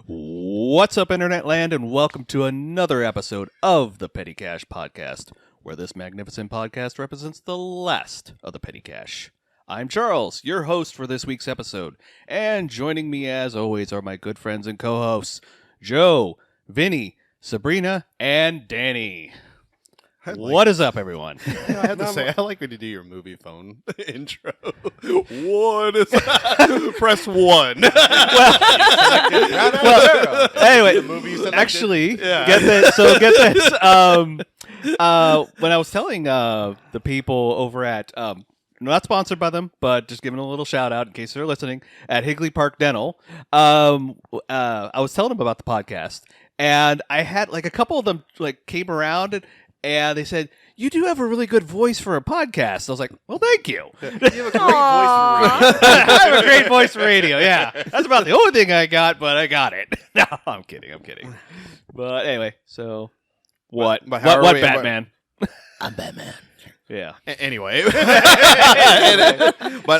What's up, Internet Land, and welcome to another episode of the Petty Cash Podcast, where this magnificent podcast represents the last of the petty cash. I'm Charles, your host for this week's episode, and joining me as always are my good friends and co-hosts, Joe, Vinny, Sabrina, and Danny. What is up, everyone? I have to say, I like when you do your movie phone intro. What is that? Press 1. Well, anyway, actually, get this. When I was telling the people over at, not sponsored by them, but just giving a little shout out in case they're listening, at Higley Park Dental, I was telling them about the podcast, and I had like a couple of them like came around and they said, "You do have a really good voice for a podcast." I was like, "Well, thank you." You have a great voice for radio. I have a great voice for radio. Yeah, that's about the only thing I got, but I got it. No, I'm kidding. But anyway, so what? But What, Batman? I'm Batman. Yeah. Anyway, but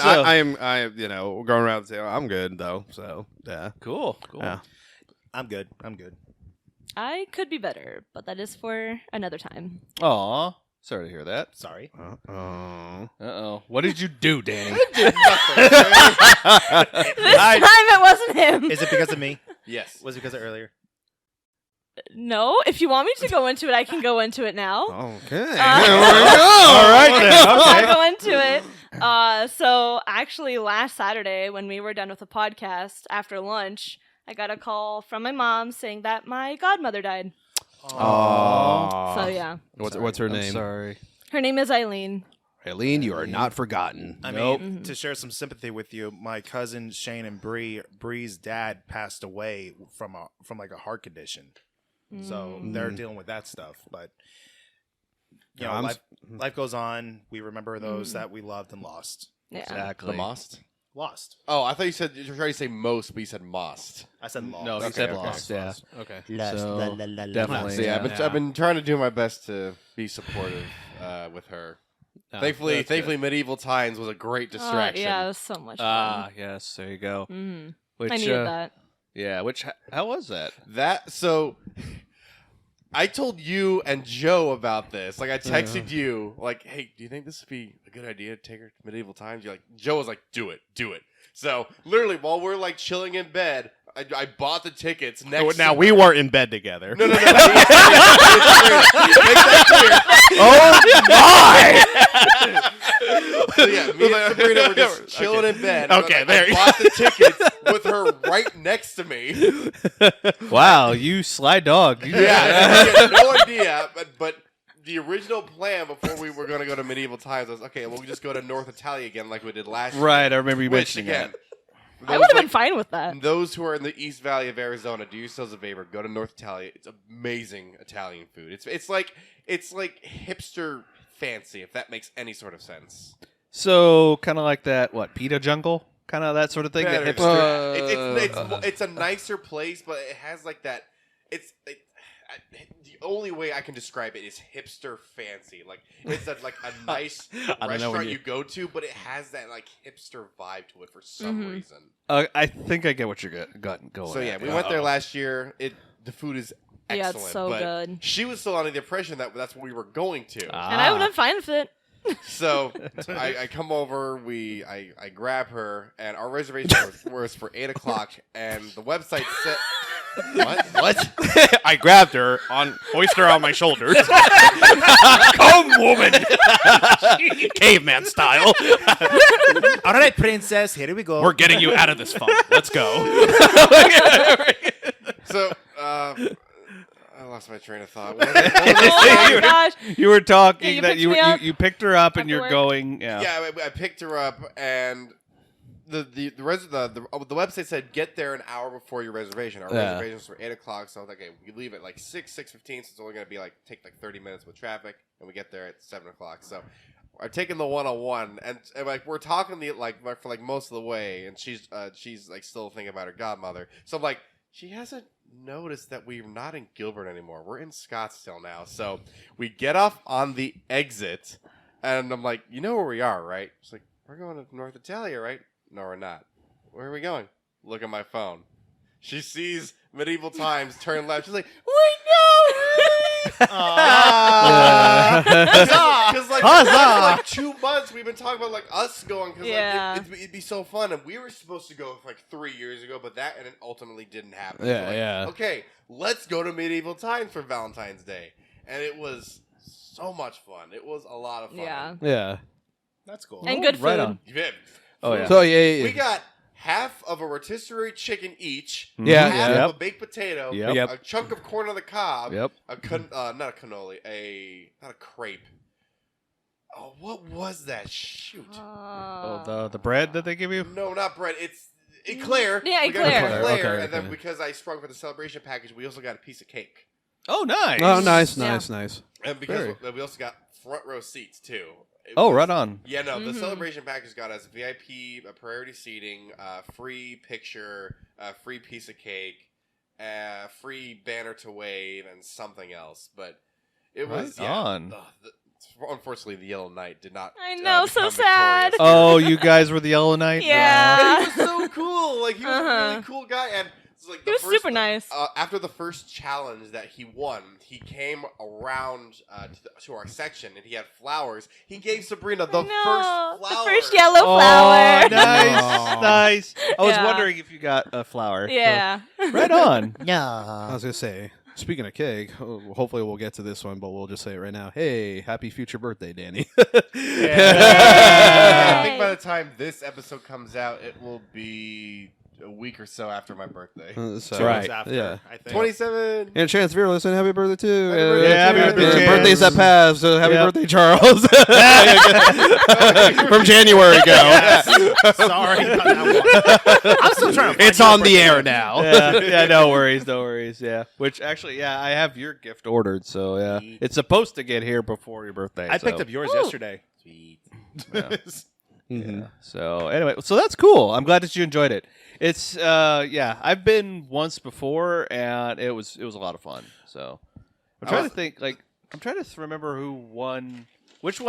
So- I am going around and saying, I'm good though. So yeah, Cool. Yeah. I'm good. I could be better, but that is for another time. Aw, sorry to hear that. Sorry. Uh-oh. What did you do, Danny? This time it wasn't him. Is it because of me? yes. Was it because of earlier? No, if you want me to go into it, I can go into it now. Okay. All right, then. I'll go into it. So actually last Saturday when we were done with the podcast after lunch, I got a call from my mom saying that my godmother died. Aww. So yeah. What's her I'm name? sorry. Her name is Eileen. Eileen, you are not forgotten. I Nope. mean, to share some sympathy with you, my cousin Shane and Bree's dad passed away from like a heart condition. So they're dealing with that stuff. But you know, life goes on. We remember those that we loved and lost. Yeah. Exactly. The Most? Lost. Oh, I thought you were trying to say most, but you said Most. I said lost. No, he said lost. Yeah. Okay. So, definitely. So, yeah, I've been trying to do my best to be supportive with her. Thankfully, Medieval Times was a great distraction. Yeah, it was so much fun. Ah, yes. There you go. Mhm. Which, I needed that. Yeah. How was that? So I told you and Joe about this. Like, I texted you, like, "Hey, do you think this would be a good idea to take her to Medieval Times?" You're like, Joe was like, "Do it." So literally, while we're like chilling in bed, I bought the tickets. Now we weren't in bed together. No. Make that clear. So yeah, me and Sabrina were just chilling in bed. Okay, I bought the tickets with her right next to me. Wow, you sly dog. You- Yeah, I had no idea. But the original plan before we were going to go to Medieval Times was, okay, we'll just go to North Italia again like we did last year. Right. I remember you Which, mentioning again, that. I would have been fine with that. those who are in the East Valley of Arizona, do yourselves a favor. Go to North Italia. It's amazing Italian food. It's like hipster fancy, if that makes any sort of sense. So, kind of like that, Pita Jungle? Kind of that sort of thing? That Better. hipster? It's a nicer place, but it has like that. The only way I can describe it is hipster fancy. Like it's a nice restaurant you go to, but it has that like hipster vibe to it for some reason. I think I get what you're going So yeah, at. we went there last year. The food is Yeah, excellent. it's so but good. She was still under the impression that that's what we were going to. And I would have been fine with it. So I come over, I grab her, and our reservation was for 8 o'clock, and the website said, What? I grabbed her, hoist her on my shoulders. Come, woman! Caveman style. All right, princess. Here we go. We're getting you out of this funk. Let's go. So, I lost my train of thought. Oh my gosh. You were talking Yeah, that you picked me up you picked her up and after you're work. going. Yeah. Yeah, I picked her up, and the website said get there an hour before your reservation. Our reservation was for 8 o'clock, so I was like, okay, we leave at like 6:15, so it's only gonna be take 30 minutes with traffic, and we get there at 7 o'clock. So I'm taking the 101, and like we're talking for most of the way, and she's like still thinking about her godmother. So I'm like, she hasn't noticed that we're not in Gilbert anymore. We're in Scottsdale now. So we get off on the exit, and I'm like, you know where we are, right? She's like, we're going to North Italia, right? No, we're not. Where are we going? Look at my phone. She sees medieval times, turn left. She's like, wait, no! Because like, for like 2 months we've been talking about like us going because like it'd be so fun, and we were supposed to go like 3 years ago, but that and it ultimately didn't happen. Yeah, So, like, yeah. Okay, let's go to medieval times for Valentine's Day, and it was so much fun. It was a lot of fun. Yeah. That's cool. And good food. Right on. Yeah. Oh, yeah. So yeah. We got half of a rotisserie chicken each. Yeah, half yeah. of a baked potato. Yep. A chunk of corn on the cob. Yep. Not a cannoli. Not a crepe. Oh, what was that? Shoot. Oh, the bread that they give you? No, not bread. It's eclair. Yeah, We got eclair. Okay, and then okay. because I sprung for the celebration package, we also got a piece of cake. Oh, nice. Oh, nice. And because we also got front row seats too. Oh, right on. Yeah, no, the celebration package got us VIP, a priority seating, free picture, free piece of cake, free banner to wave, and something else. But it was on. Unfortunately, the Yellow Knight did not. I know, so become sad. victorious. Oh, you guys were the Yellow Knight? Yeah. But he was so cool. Like he was a really cool guy, and it's like He was super nice. After the first challenge that he won, he came around to our section, and he had flowers. He gave Sabrina the first flower. The first yellow Oh, flower. nice. Oh. Nice. I was Yeah. wondering if you got a flower. Yeah. Right on. I was gonna say, speaking of cake, hopefully we'll get to this one, but we'll just say it right now. Hey, happy future birthday, Danny. I think by the time this episode comes out, it will be a week or so after my birthday. So, 2 months Right. after, Yeah. I think. 27. And Chance, if you're listening, happy birthday too. Happy birthday, happy birthday, and Chance. birthdays that pass. So happy Yep. birthday, Charles. From January ago. Sorry about that one. I'm still trying to find It's your on the birthday. air now. Yeah, no worries, no worries. Yeah. Which actually, yeah, I have your gift ordered, so yeah. It's supposed to get here before your birthday. I so. picked up yours yesterday. Sweet. Yeah. Mhm. Yeah. So anyway, so that's cool. I'm glad that you enjoyed it. It's yeah, I've been once before and it was a lot of fun. So I'm trying to think I'm trying to remember who won. Which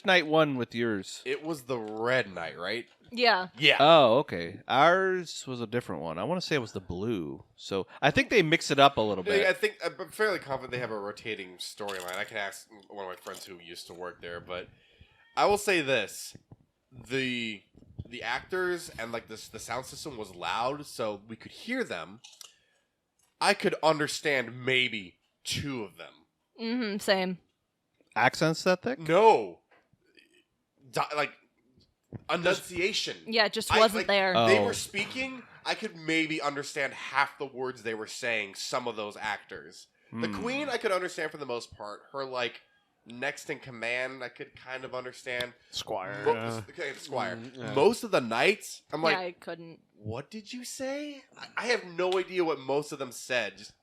night won with yours? It was the Red Knight, right? Yeah. Yeah. Oh, okay. Ours was a different one. I want to say it was the blue. So I think they mix it up a little I bit. think I'm fairly confident they have a rotating storyline. I can ask one of my friends who used to work there, but I will say this: the actors and like the sound system was loud, so we could hear them. I could understand maybe 2 of them. Same. Accents that thick? No, like enunciation. Yeah, it just I- wasn't like, there. Oh. They were speaking. I could maybe understand half the words they were saying. Some of those actors. The Queen, I could understand for the most part. Her like next in command, I could kind of understand. Squire. Okay, the Squire. yeah. Most of the knights, I'm like, yeah, I couldn't. what did you say? I have no idea what most of them said. Just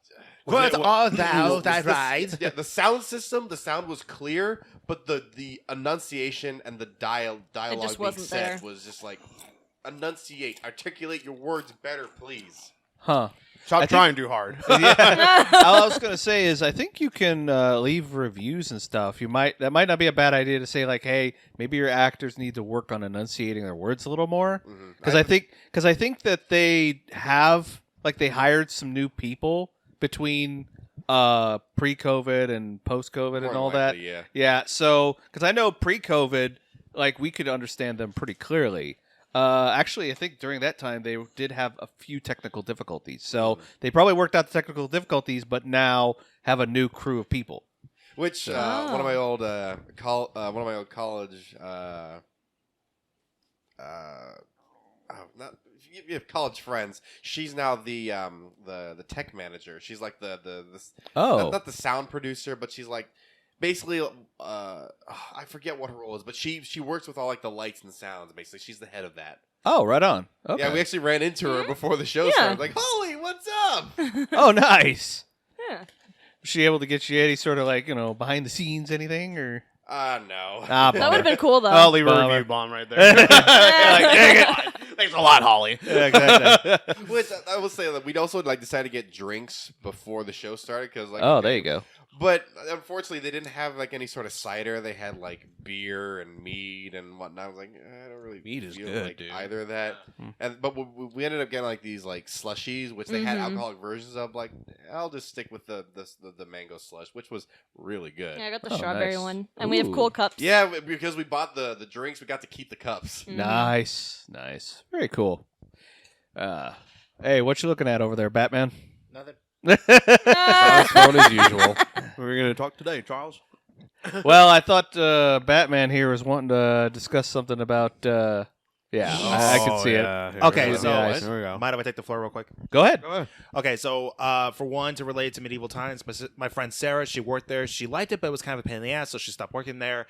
What art thou, thy the- ride? Yeah, the sound system, the sound was clear, but the enunciation and the dialogue being wasn't said there. was just like, enunciate, articulate your words better, please. Huh. Stop trying too hard. Yeah. All I was gonna say is I think you can leave reviews and stuff. That might not be a bad idea to say like, hey, maybe your actors need to work on enunciating their words a little more. Because I think that they have they hired some new people between pre-COVID and post-COVID and More all likely, that. yeah. Yeah. So because I know pre-COVID, we could understand them pretty clearly. Actually, I think during that time they did have a few technical difficulties, so they probably worked out the technical difficulties, but now have a new crew of people. Which one of my old college not you have college friends. She's now the tech manager. She's like the not the sound producer, but she's like basically I forget what her role is, but she works with all like the lights and sounds. Basically, she's the head of that. Oh, right on. Okay. Yeah, we actually ran into her before the show Yeah. started. Like, Holly, what's up? Oh, nice. Yeah. Was she able to get you any sort of behind the scenes anything or? No. Ah, That would have been cool though. I'll leave a Bummer. review bomb right there. Like, dang it. Thanks a lot, Holly. Yeah, exactly. Which I will say that we'd also decided to get drinks before the show started because Oh, there you go. But unfortunately, they didn't have any sort of cider. They had beer and mead and whatnot. I was like, I don't really Mead is feel good, like dude. either of that. But we ended up getting these slushies, which they had alcoholic versions of. I'll just stick with the mango slush, which was really good. Yeah, I got the Oh, strawberry nice. one, and we have Ooh. cool cups. Yeah, because we bought the drinks, we got to keep the cups. Nice. Very cool. Hey, what you looking at over there, Batman? Nothing. Phone as usual. We're going to talk today, Charles. Well, I thought Batman here was wanting to discuss something about. I could see it. Okay, so Nice. There we go. mind if I take the floor real quick? Go ahead. Okay, so for one, to relate it to medieval times, my friend Sarah, she worked there. She liked it, but it was kind of a pain in the ass, so she stopped working there.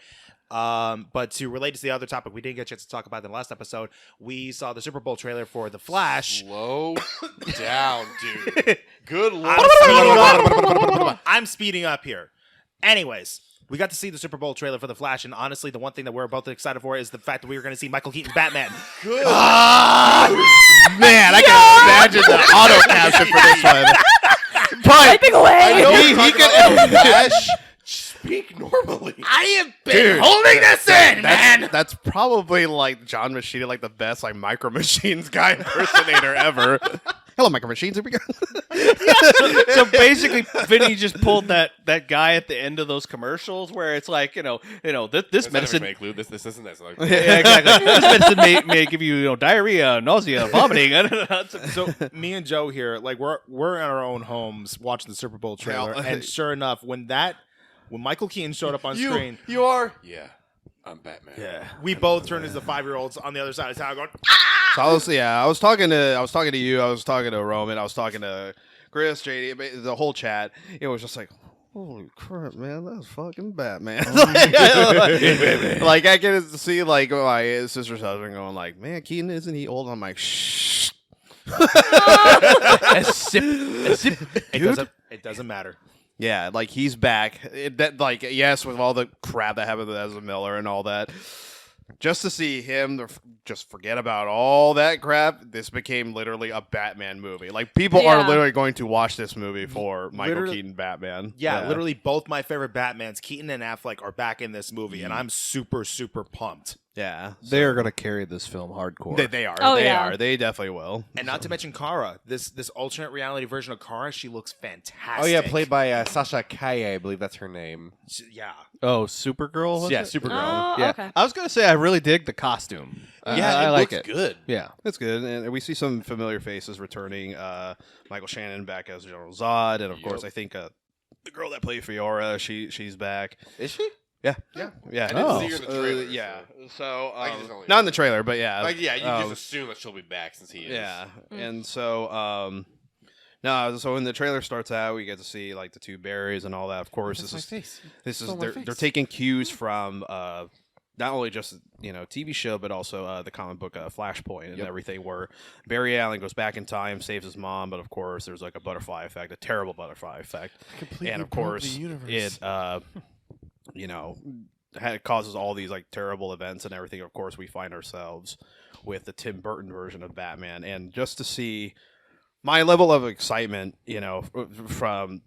But to relate to the other topic we didn't get a chance to talk about in the last episode, we saw the Super Bowl trailer for The Flash. Slow down, dude. Good lord. I'm speeding up here. Anyways, we got to see the Super Bowl trailer for The Flash, and honestly, the one thing that we're both excited for is the fact that we were going to see Michael Keaton's Batman. Good. Man, I can imagine the auto caption for this one. Typing away. I know He he can- can Flash. Speak normally. I have been Dude, holding this in, man. That's, that's probably John Machine, the best Micro Machines guy impersonator ever. Hello, Micro Machines. Here we go. So basically, Vinny just pulled that guy at the end of those commercials where it's this medicine. Make Lou. This isn't this. Yeah, exactly. This medicine may give you, diarrhea, nausea, vomiting. So me and Joe here, we're in our own homes watching the Super Bowl trailer, and sure enough, when Michael Keaton showed up on screen, You are. Yeah. I'm Batman. yeah, we both turned into 5-year-olds on the other side of town going, So I was talking to you. I was talking to Roman. I was talking to Chris, JD, the whole chat. It was just like, holy crap, man, that's fucking Batman. I get to see my sister's husband going man, Keaton, isn't he old? I'm like, shh. a sip. it doesn't matter. Yeah, he's back. Yes, with all the crap that happened with Ezra Miller and all that. Just to see him just forget about all that crap, this became literally a Batman movie. People are literally going to watch this movie for Michael Keaton Batman. Yeah, literally both my favorite Batmans, Keaton and Affleck, are back in this movie, and I'm super, super pumped. Yeah. They are going to carry this film hardcore. They are. Oh, they yeah. are. They definitely will. And not to mention Kara, this alternate reality version of Kara, she looks fantastic. Oh yeah, played by Sasha Kaye, I believe that's her name. Yeah. Oh, Supergirl? was Yeah, it? Supergirl. Oh, Yeah. okay. I was going to say I really dig the costume. I like looks it. good. Yeah. It's good. And we see some familiar faces returning. Michael Shannon back as General Zod. And, of course, I think the girl that played Fiora, she's back. Is she? Yeah. Yeah. Yeah. I didn't Oh. see her in the trailer. Yeah. So, So, just only- not in the trailer, but yeah. you Um, just assume that she'll be back since he is. Yeah, and so so when the trailer starts out, we get to see the two berries and all that. Of course, they're taking cues from not only just TV show, but also the comic book Flashpoint and everything, where Barry Allen goes back in time, saves his mom, but of course there's a butterfly effect, a terrible butterfly effect, and of course it causes all these cterrible events and everything. Of course, we find ourselves with the Tim Burton version of Batman, and just to see my level of excitement, from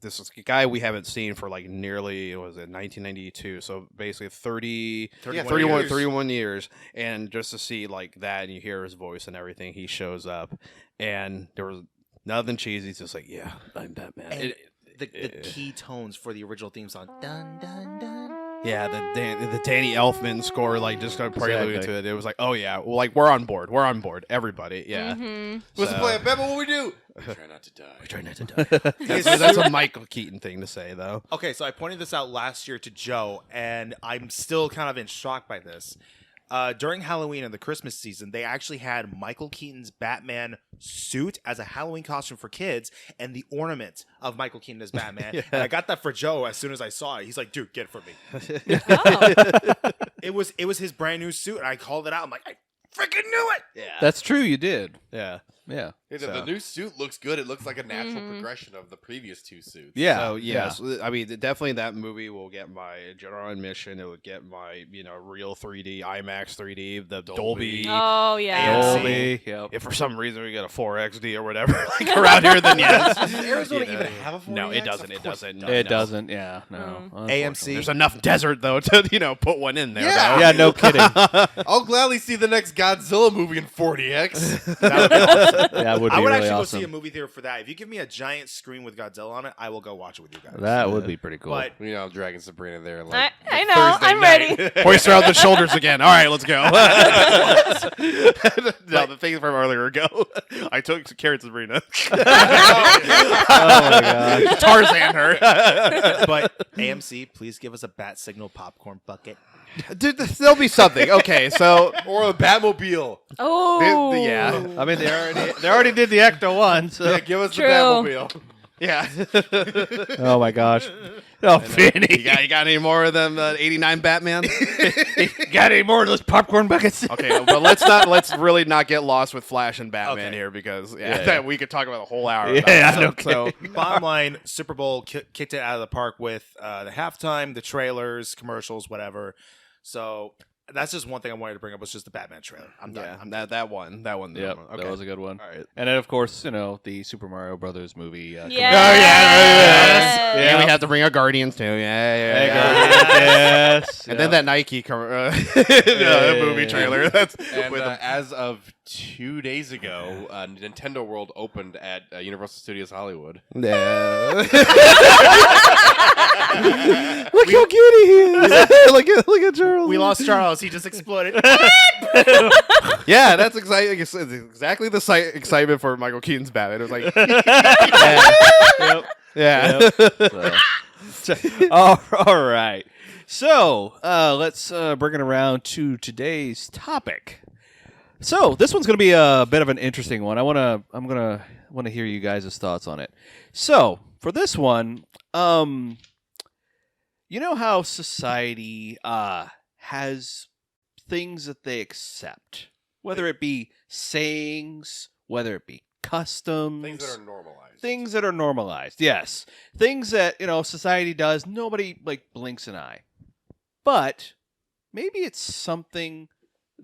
this is a guy we haven't seen for nearly 1992, so basically 31 years, and just to see that, and you hear his voice and everything, he shows up, and there was nothing cheesy, it's just yeah, I'm Batman. And the key tones for the original theme song. Dun, dun, dun. Yeah, the Danny Elfman score, just kind of prelude Exactly. to it. It was oh yeah, well, we're on board, everybody, yeah. What's the plan? Batman, what we do? We try not to die. Try not to die. That's a Michael Keaton thing to say, though. Okay, so I pointed this out last year to Joe, and I'm still kind of in shock by this. During Halloween and the Christmas season, they actually had Michael Keaton's Batman suit as a Halloween costume for kids, and the ornament of Michael Keaton as Batman. Yeah. And I got that for Joe as soon as I saw it. He's like, "Dude, get it for me." Oh. It was his brand new suit, and I called it out. I'm like, "I freaking knew it!" Yeah, That's true, you did. yeah. Yeah. The new suit looks good. It looks like a natural progression of the previous 2 suits. Yeah. So yes, I mean definitely that movie will get my general admission. It would get my real 3D IMAX 3D, the Dolby. Oh yeah. Dolby. Yep. If for some reason we get a 4XD or whatever like around here, then yes. Does Arizona even have a 4DX? No, it doesn't. Of It course doesn't. It No. doesn't. Yeah. No. AMC. There's enough desert though to put one in there. Yeah. though. Yeah. No kidding. I'll gladly see the next Godzilla movie in 40X. That would be awesome. That would be I would really actually go awesome. see a movie theater for that. If you give me a giant screen with Godzilla on it, I will go watch it with you guys. That would be pretty cool. But I'm dragging Sabrina there. Like, I know. I'm ready. Hoist her out the shoulders again. All right, let's go. No, the thing from earlier ago. I carried Sabrina. Oh my gosh. Tarzan her. but AMC, please give us a bat signal popcorn bucket. Dude, there'll be something. Okay, so or a Batmobile. Oh. yeah, I mean, they already did the Ecto one. So. Yeah, give us True. the Batmobile. yeah. Oh my gosh. Oh, Vinny. You got any more of them 89 Batman? Got any more of those popcorn buckets? Okay, but let's really not get lost with Flash and Batman Okay. here because Yeah. that we could talk about a whole hour. Yeah, about no so Bottom line, Super Bowl kicked it out of the park with the halftime, the trailers, commercials, whatever. So that's just one thing I wanted to bring up was just the Batman trailer. I'm done. yeah, that one. Yep, Okay. that was a good one. All right. And then, of course, the Super Mario Brothers movie. Yes. Yeah, Yeah. we have to bring our Guardians too. Yeah. Yes. And then that Nike movie trailer. That's And with as of 2 days ago, Nintendo World opened at Universal Studios Hollywood. Look how cute he is. look at Charles. We lost Charles. He just exploded. Yeah, that's exciting. It's exactly the excitement for Michael Keaton's Batman. It was like, yeah. So, all right. So let's bring it around to today's topic. So this one's going to be a bit of an interesting one. I'm gonna hear you guys' thoughts on it. So for this one, you know how society has things that they accept, whether it be sayings, whether it be customs, Things that are normalized. Things that are normalized, yes. Things that, society does, nobody, blinks an eye. But maybe it's something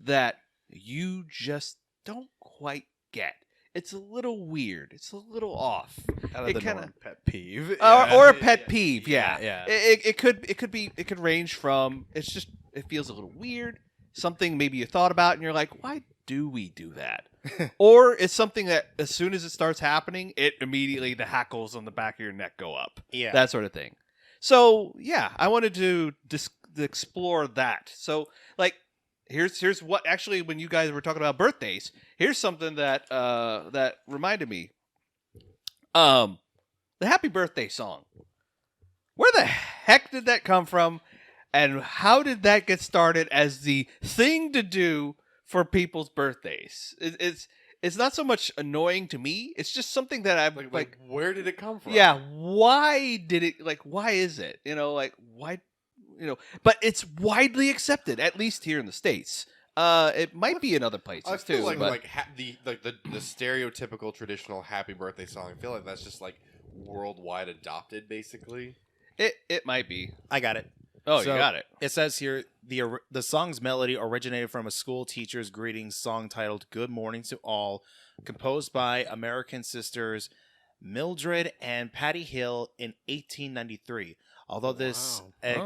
that you just don't quite get. It's a little weird. It's a little off. Out of the norm, pet peeve. Or a pet peeve, yeah. Yeah. It could range from, it feels a little weird. Something maybe you thought about and you're like, why do we do that? Or it's something that as soon as it starts happening, it immediately, the hackles on the back of your neck go up. Yeah. That sort of thing. So, yeah, I wanted to explore that. So, here's what, actually, when you guys were talking about birthdays, here's something that that reminded me. The Happy Birthday song. Where the heck did that come from? And how did that get started as the thing to do for people's birthdays? It's not so much annoying to me. It's just something that I'm like where did it come from? yeah, why did it, why is it? Why, but it's widely accepted, at least here in the States. It might be in other places I feel too. the stereotypical traditional happy birthday song. I feel like that's just worldwide adopted, basically. it might be. I got it. Oh, So, you got it. It says here the song's melody originated from a school teacher's greetings song titled "Good Morning to All," composed by American sisters Mildred and Patty Hill in 1893. Although this Wow. I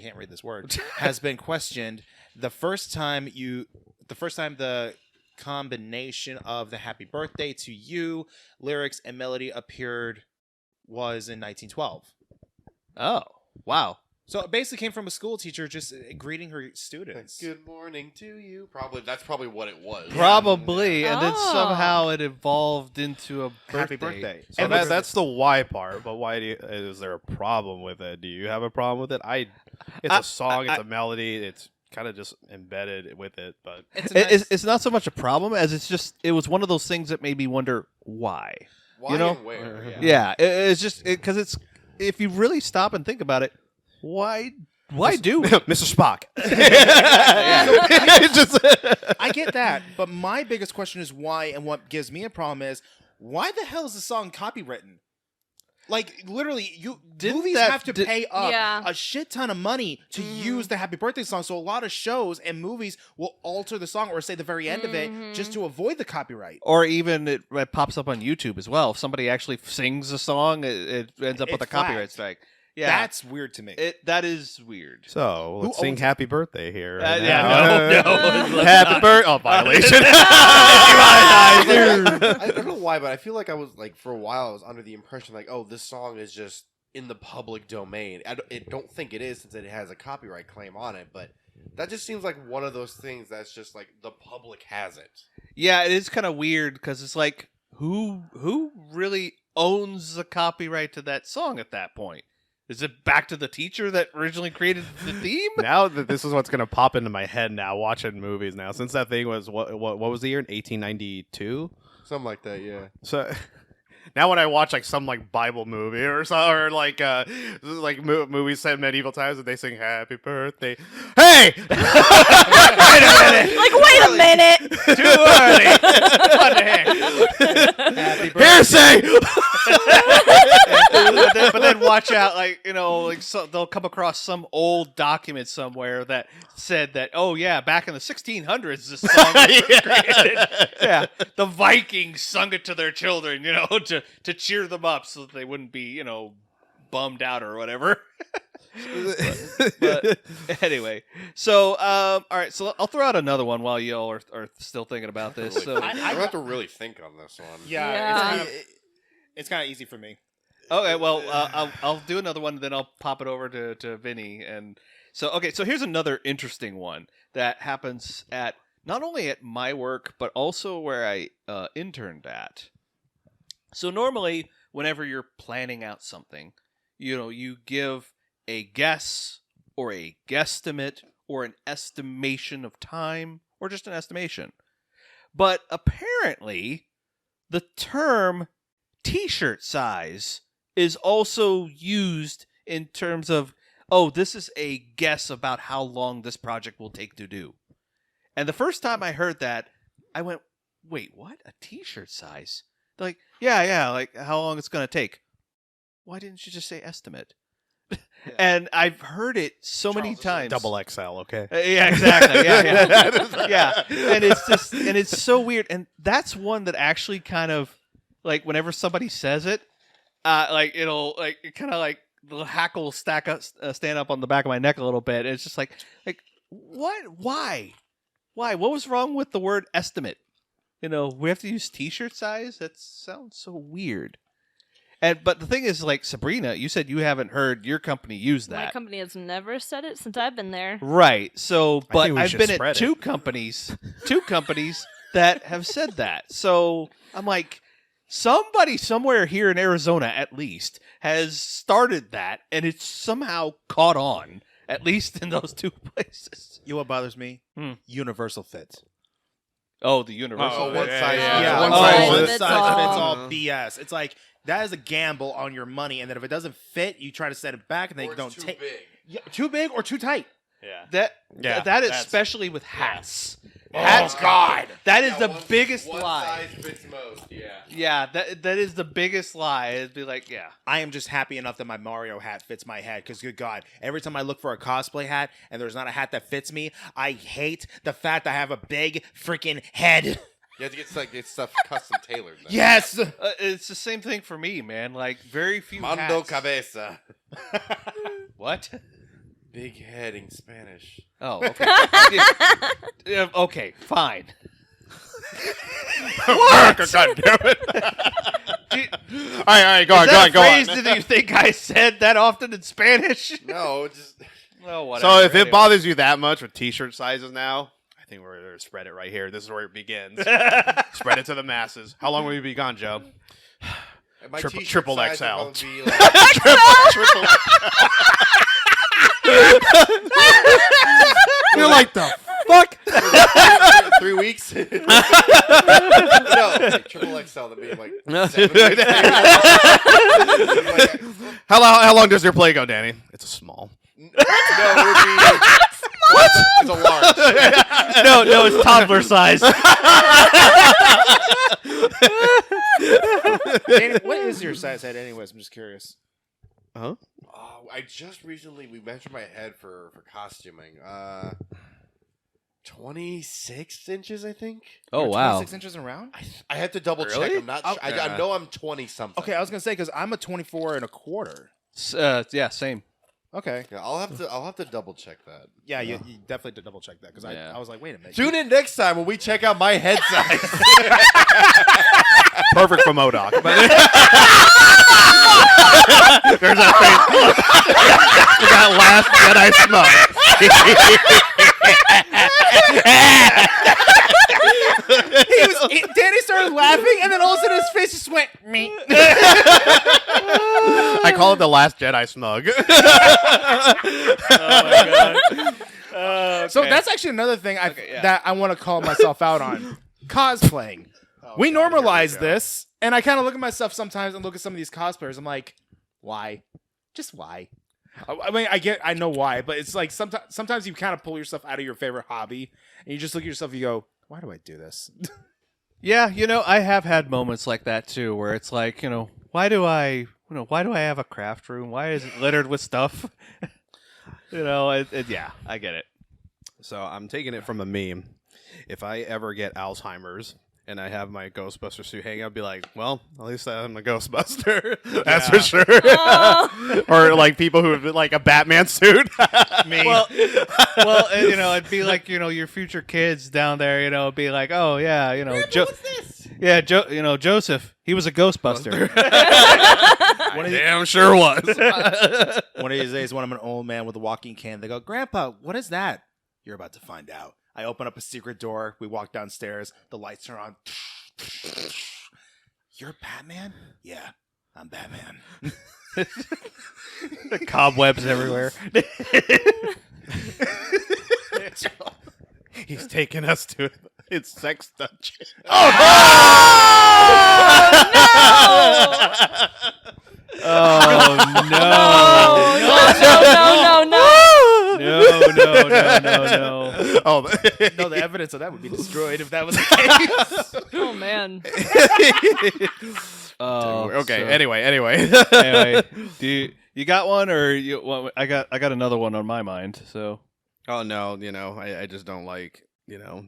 can't read this word has been questioned, the first time the combination of the "Happy Birthday to You" lyrics and melody appeared was in 1912. Oh, wow. So it basically came from a school teacher just greeting her students. Good morning to you. That's probably what it was. Probably, and then Oh. somehow it evolved into a birthday. Happy birthday. So that's the why part, but is there a problem with it? Do you have a problem with it? It's a song, it's a melody, it's kind of just embedded with it, but It's not so much a problem as it was one of those things that made me wonder why. Why know? and where? Yeah, it's just because it's if you really stop and think about it, why Why do we? Mr. Spock. It's just I get that, but my biggest question is why, and what gives me a problem is why the hell is the song copywritten? Like literally, movies have to pay up a shit ton of money to use the Happy Birthday song. So a lot of shows and movies will alter the song or say the very end of it just to avoid the copyright. Or even it pops up on YouTube as well. If somebody actually sings a song, it ends up with a copyright strike. Yeah, that's weird to me. That is weird. So let's sing Happy Birthday here. No. Happy Birthday. Oh, violation. I don't know why, but I feel like I was like for a while I was under the impression like, oh, this song is just in the public domain. I don't think it is since it has a copyright claim on it, but that just seems like one of those things that's just like the public has it. Yeah, it is kind of weird because it's like who really owns the copyright to that song at that point? Is it Back to the Teacher that originally created the theme? Now that this is what's going to pop into my head now, watching movies now. Since that thing was, what was the year? In 1892? Something like that, yeah. So now when I watch like some like Bible movie or like movies set in medieval times and they sing Happy Birthday. Hey! Wait a minute! Too early! What the heck? Hearsay! but then watch out, they'll come across some old document somewhere that said that, oh yeah, back in the 1600s, this song was created. Yeah, the Vikings sung it to their children, to cheer them up so that they wouldn't be, bummed out or whatever. but anyway, so all right, so I'll throw out another one while y'all are still thinking about this. So I have to really think on this one. Yeah. It's kind of easy for me. Okay, well, I'll do another one, then I'll pop it over to Vinny. And so here's another interesting one that happens at not only at my work but also where I interned at. So normally, whenever you're planning out something, you give a guess or a guesstimate or an estimation of time or just an estimation. But apparently, the term T-shirt size is also used in terms of, oh, this is a guess about how long this project will take to do. And the first time I heard that, I went, wait, what? A T-shirt size? They're like, yeah, like how long it's going to take. Why didn't you just say estimate? Yeah. And I've heard it so many times. Double XL, okay? Yeah, exactly. Yeah. Yeah. And it's so weird. And that's one that actually kind of, like, whenever somebody says it, it'll kind of like the hackle stand up on the back of my neck a little bit. And it's just like what? Why? What was wrong with the word estimate? We have to use T-shirt size. That sounds so weird. But the thing is, like, Sabrina, you said you haven't heard your company use that. My company has never said it since I've been there. Right. So, but I've been at two it. companies that have said that. So I'm like, somebody somewhere here in Arizona, at least, has started that, and it's somehow caught on, at least in those two places. You know what bothers me? Universal fits. Oh, the universal. Oh, one size. Yeah, one one size size fits fits all. all BS. It's like that is a gamble on your money, and then if it doesn't fit, you try to set it back, and then you don't take. Big. Yeah, too big or too tight. Yeah. That especially with hats. Oh God, that is the biggest one lie. Size fits most. Yeah. Yeah, that is the biggest lie. It'd be like, yeah. I am just happy enough that my Mario hat fits my head. Because good God, every time I look for a cosplay hat and there's not a hat that fits me, I hate the fact that I have a big freaking head. You have to get stuff custom tailored. Now. Yes, It's the same thing for me, man. Like, very few Mando hats. cabeza. What? Big head in Spanish. Oh, okay. Yeah, okay, fine. America, goddammit. All right, go on. Phrase do you think I said that often in Spanish? No, just. Oh, whatever. So if Anyway. it bothers you that much with T-shirt sizes now, I think we're going to spread it right here. This is where it begins. Spread it to the masses. How long will you be gone, Joe? My Triple t-shirt size XL. would probably be like, Triple. You're like the fuck. 3 weeks. No, triple XL. That'd be like 7 weeks. How long does your play go, Danny? It's a small. No, it would be. What? It's a large. No, it's toddler size. Danny, what is your size head, anyways? I'm just curious. Huh? Oh, I just recently we measured my head for costuming. 26 inches, I think. Oh You're wow. 26 inches around? I had to double check. Really? I'm not. I know I'm 20 something. Okay, I was gonna say because I'm a 24 and a quarter. Yeah, same. Okay. Yeah, I'll have to double check that. Yeah, you definitely did double check that because Yeah. I was like, wait a minute. Tune in next time when we check out my head size. Perfect for MODOK. There's that thing. That last Jedi smug. Danny started laughing, and then all of a sudden his face just went me. I call it the last Jedi smug. So that's actually another thing that I want to call myself out on. Cosplaying. We normalize this, and I kind of look at myself sometimes and look at some of these cosplayers. I'm like, why? Just why? I mean, I know why, but it's like sometimes you kind of pull yourself out of your favorite hobby, and you just look at yourself and you go, why do I do this? Yeah, I have had moments like that too, where it's like, why do I have a craft room? Why is it littered with stuff? Yeah, I get it. So I'm taking it from a meme. If I ever get Alzheimer's and I have my Ghostbuster suit hanging, I'll be like, well, at least I'm a Ghostbuster. That's for sure. Or like people who have like a Batman suit. Me. Well, it'd be like, your future kids down there, it'd be like, oh yeah, What's this? yeah, Joseph, he was a Ghostbuster. Damn sure was. One of these days, when I'm an old man with a walking cane, they go, Grandpa, what is that? You're about to find out. I open up a secret door. We walk downstairs. The lights are on. You're Batman? Yeah, I'm Batman. The cobwebs everywhere. He's taking us to his sex dungeon. Oh no! No! Oh, No, the evidence of that would be destroyed if that was the case. Oh man. Oh, okay. so- Anyway. Anyway, do you got one, or I got another one on my mind. So Oh no, I just don't like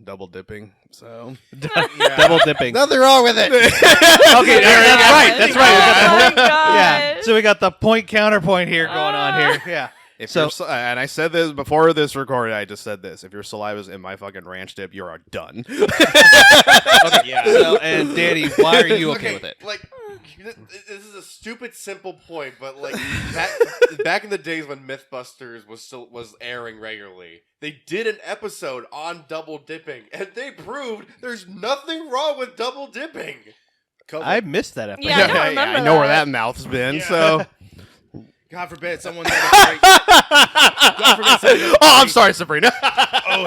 double dipping. So double dipping. Nothing wrong with it. Okay, that's right. That's right. Oh my Yeah. gosh. So we got the point counterpoint here going on here. Yeah. if So- and I said this before this recorded, I just said this. If your saliva's in my fucking ranch dip, you're done. Okay. Yeah. So, and Danny, why are you okay with it? Like, this is a stupid, simple point, but like back in the days when MythBusters was airing regularly, they did an episode on double dipping, and they proved there's nothing wrong with double dipping. I missed that episode. Yeah, I don't remember I know where that. that mouth's been. Yeah. So, God forbid someone had a break. God forbid someone had a oh, I'm sorry, Sabrina. Oh,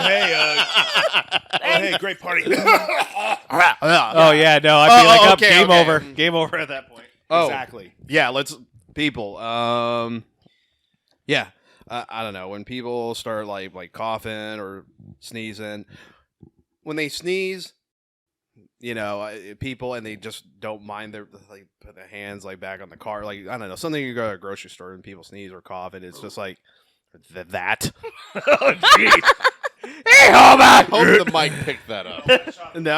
hey, great party. Oh yeah, no, I'd be Oh, like, up, okay, game okay. over, game over at that point. Oh, Exactly. yeah. Let's people. Yeah. I don't know when people start like coughing or sneezing. When they sneeze, people and they just don't mind their put their hands back on the car. Like I don't know, something you go to a grocery store and people sneeze or cough and it's just like that. Oh jeez. I hope the mic picked that up. No.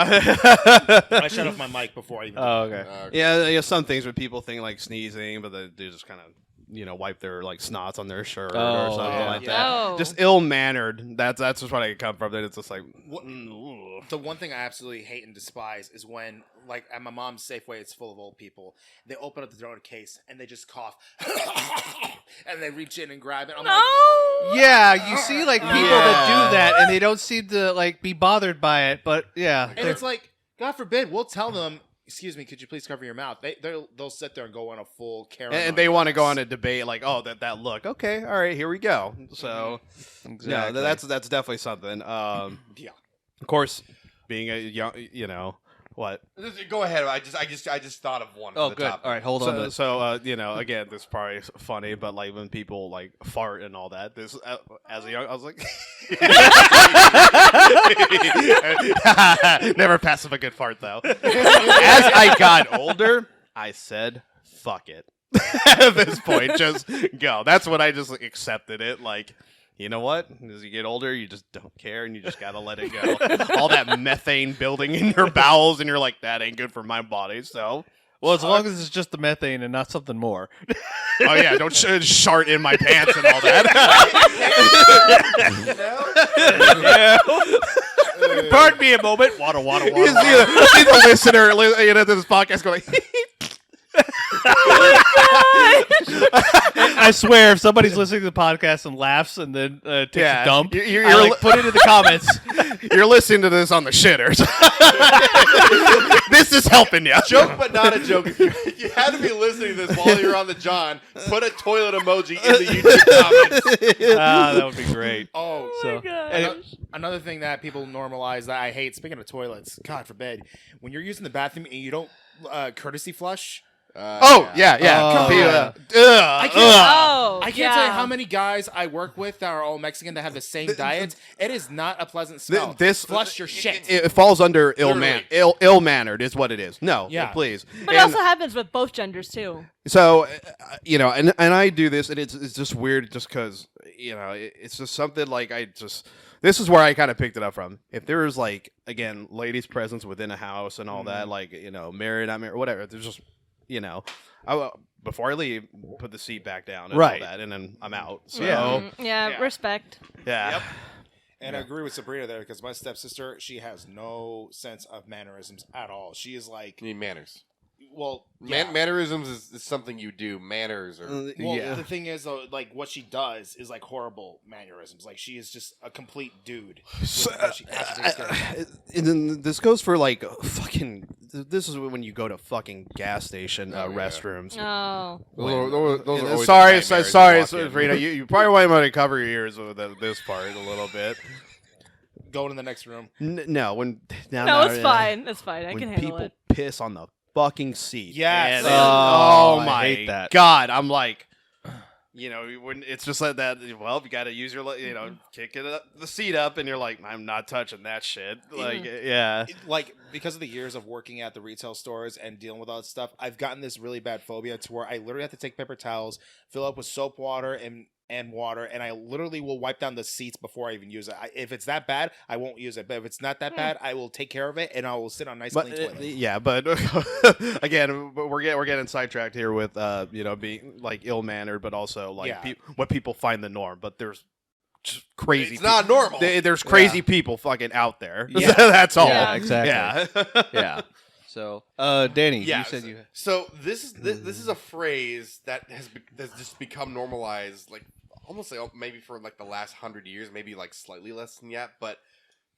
I shut off my mic before I even. Oh okay. Yeah, some things where people think like sneezing, but they just kind of wipe their snots on their shirt or Oh, something yeah. like Yeah. that. Oh. Just ill mannered. That's just what I come from. That it's just like The one thing I absolutely hate and despise is when, like, at my mom's Safeway, it's full of old people. They open up the donut case and they just cough, and they reach in and grab it. I'm like, No. Yeah, you see people that do that and they don't seem to be bothered by it, but yeah. and it's like, God forbid, we'll tell them, excuse me, could you please cover your mouth? They'll sit there and go on a full Karen. and they want to go on a debate like, oh, that look. Okay, all right, here we go. So Exactly. no, that's definitely something. Yeah. Of course, being a young, What? Go ahead. I just thought of one. Oh, for the good. topic. All right, hold on. Again, this is probably funny, but like when people like fart and all that, this as a young, I was like, never passive a good fart though. As I got older, I said, "Fuck it." At this point, just go. That's what I just accepted it. Like, you know what? As you get older, you just don't care, and you just gotta let it go. All that methane building in your bowels, and you're like, that ain't good for my body. So, Well, as long as it's just the methane and not something more. oh yeah, don't shart in my pants and all that. Pardon me a moment. Water. You see the listener, this podcast going. I swear, if somebody's listening to the podcast and laughs and then takes a dump, you're I, like, put it in the comments. You're listening to this on the shitters. This is helping you. Joke, but not a joke. If you had to be listening to this while you're on the John, put a toilet emoji in the YouTube comments. That would be great. Oh, So, another thing that people normalize that I hate. Speaking of toilets, God forbid, when you're using the bathroom and you don't courtesy flush. Yeah. Oh, I can't tell you how many guys I work with that are all Mexican that have the same diet. It is not a pleasant smell. Flush your shit. It falls under ill-mannered is what it is. No, please. But it also happens with both genders too. So, and I do this, and it's just weird just because, it's just something like this is where I kind of picked it up from. If there's, like, again, ladies' presence within a house and all that, like, married, not married, whatever, there's just, before I leave, put the seat back down and all that, and then I'm out. So, Respect. yeah. Yep. And I agree with Sabrina there because my stepsister, she has no sense of mannerisms at all. She is like... You need manners. Well, mannerisms is something you do. Manners are... the thing is, though, like, what she does is, like, horrible mannerisms. Like, she is just a complete dude. So, She has to take care of that. and then this goes for, like, fucking... This is when you go to fucking gas station restrooms. Oh. Those are always Sorry, nightmares to walk in. Sabrina. You probably want to cover your ears with this part a little bit. Go in the next room. No, It's fine. It's fine. I when can handle people it. piss on the fucking seat. Yes. Oh I my hate that. God. I'm like, it's just like that. Well, you got to use your, kick the seat up, and you're like, I'm not touching that shit. Like, yeah. Like, because of the years of working at the retail stores and dealing with all that stuff, I've gotten this really bad phobia to where I literally have to take paper towels, fill up with soap water and water, and I literally will wipe down the seats before I even use it. If it's that bad, I won't use it. But if it's not that bad, I will take care of it, and I will sit on a nice clean toilet. But again, we're getting sidetracked here with being like ill-mannered, but also like what people find the norm. But there's just crazy. It's not normal. There's crazy people fucking out there. Yeah. That's all. Yeah, exactly. Yeah. Yeah. So, Danny, Yeah. you said you... So this is a phrase that has just become normalized, like almost like maybe for like the last 100 years, maybe like slightly less than that. But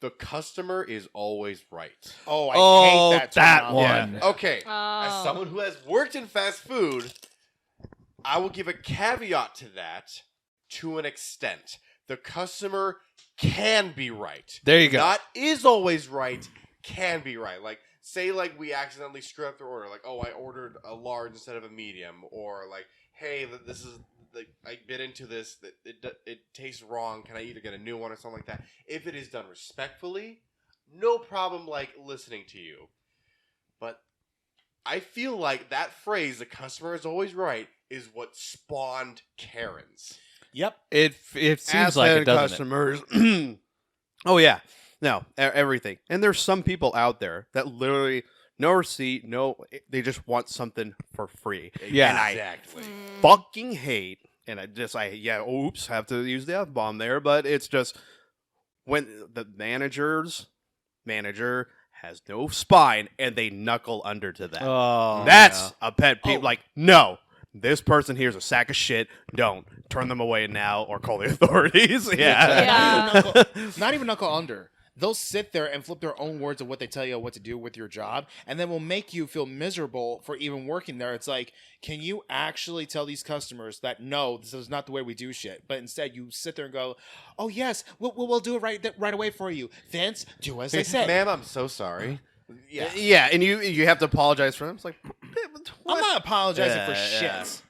the customer is always right. Oh, I hate that one. Yeah. Okay, as someone who has worked in fast food, I will give a caveat to that to an extent. The customer can be right. There you go. Not is always right, can be right. Like, say, like, we accidentally screw up the order. Like, oh, I ordered a large instead of a medium. Or, like, hey, this is, like, I bit into this. It tastes wrong. Can I either get a new one or something like that? If it is done respectfully, no problem, like, listening to you. But I feel like that phrase, the customer is always right, is what spawned Karens. Yep. It seems like it, doesn't customers. Oh yeah, no, everything. And there's some people out there that literally no receipt, they just want something for free. Yeah, and exactly. I fucking hate. And oops, have to use the F-bomb there. But it's just when the manager has no spine and they knuckle under to that. Oh, That's a pet peeve. Like, no. This person here is a sack of shit. Don't turn them away now or call the authorities. Yeah. Not even knuckle under. They'll sit there and flip their own words of what they tell you what to do with your job, and then will make you feel miserable for even working there. It's like, can you actually tell these customers that no, this is not the way we do shit? But instead, you sit there and go, "Oh yes, we'll do it right away for you, Vince. Do as I say." Ma'am, I'm so sorry. Yeah, and you have to apologize for them. It's like, I'm not apologizing Yeah, for yeah. shits.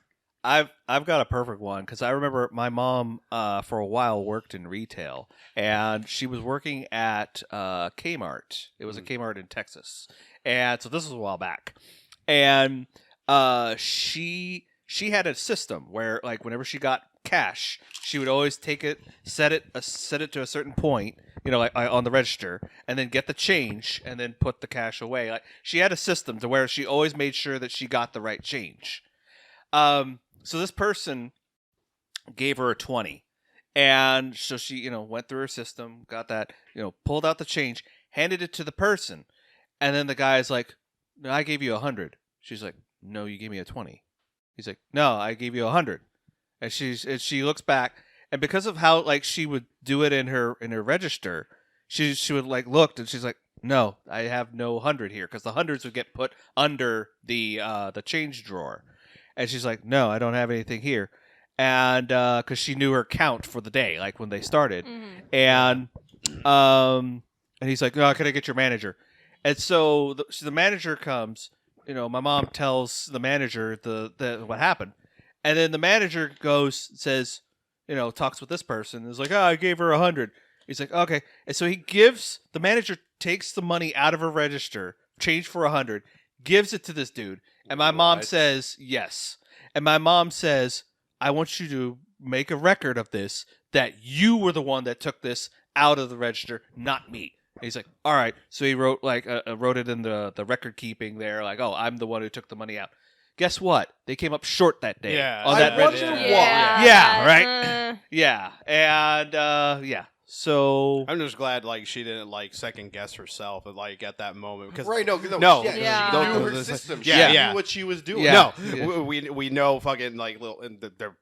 I've got a perfect one because I remember my mom for a while worked in retail, and she was working at Kmart. It was a Kmart in Texas, and so this was a while back, and she had a system where like whenever she got cash, she would always take it, set it to a certain point, like on the register, and then get the change, and then put the cash away. Like she had a system to where she always made sure that she got the right change. So this person gave her a 20, and so she, went through her system, got that, pulled out the change, handed it to the person, and then the guy's like, "No, I gave you 100." She's like, "No, you gave me a 20." He's like, "No, I gave you 100." And she looks back, and because of how like she would do it in her register, she would like looked, and she's like, "No, I have no 100 here," because the hundreds would get put under the change drawer. And she's like, "No, I don't have anything here," and because she knew her count for the day, like when they started, and he's like, "No, can I get your manager?" And so the manager comes. My mom tells the manager the what happened, and then the manager says, talks with this person, and is like, "Oh, I gave her 100." He's like, "Okay," and so the manager takes the money out of her register, change for 100, gives it to this dude. And my mom says, yes. And my mom says, "I want you to make a record of this, that you were the one that took this out of the register, not me." And he's like, "All right." So he wrote it in the record keeping there, like, "Oh, I'm the one who took the money out." Guess what? They came up short that day on that register. Yeah, right? Yeah. And, yeah. So I'm just glad like she didn't like second guess herself like at that moment because No, yeah, Yeah. she no, knew her this- system. yeah, She yeah. knew what she was doing. Yeah. no, we know fucking like little and they're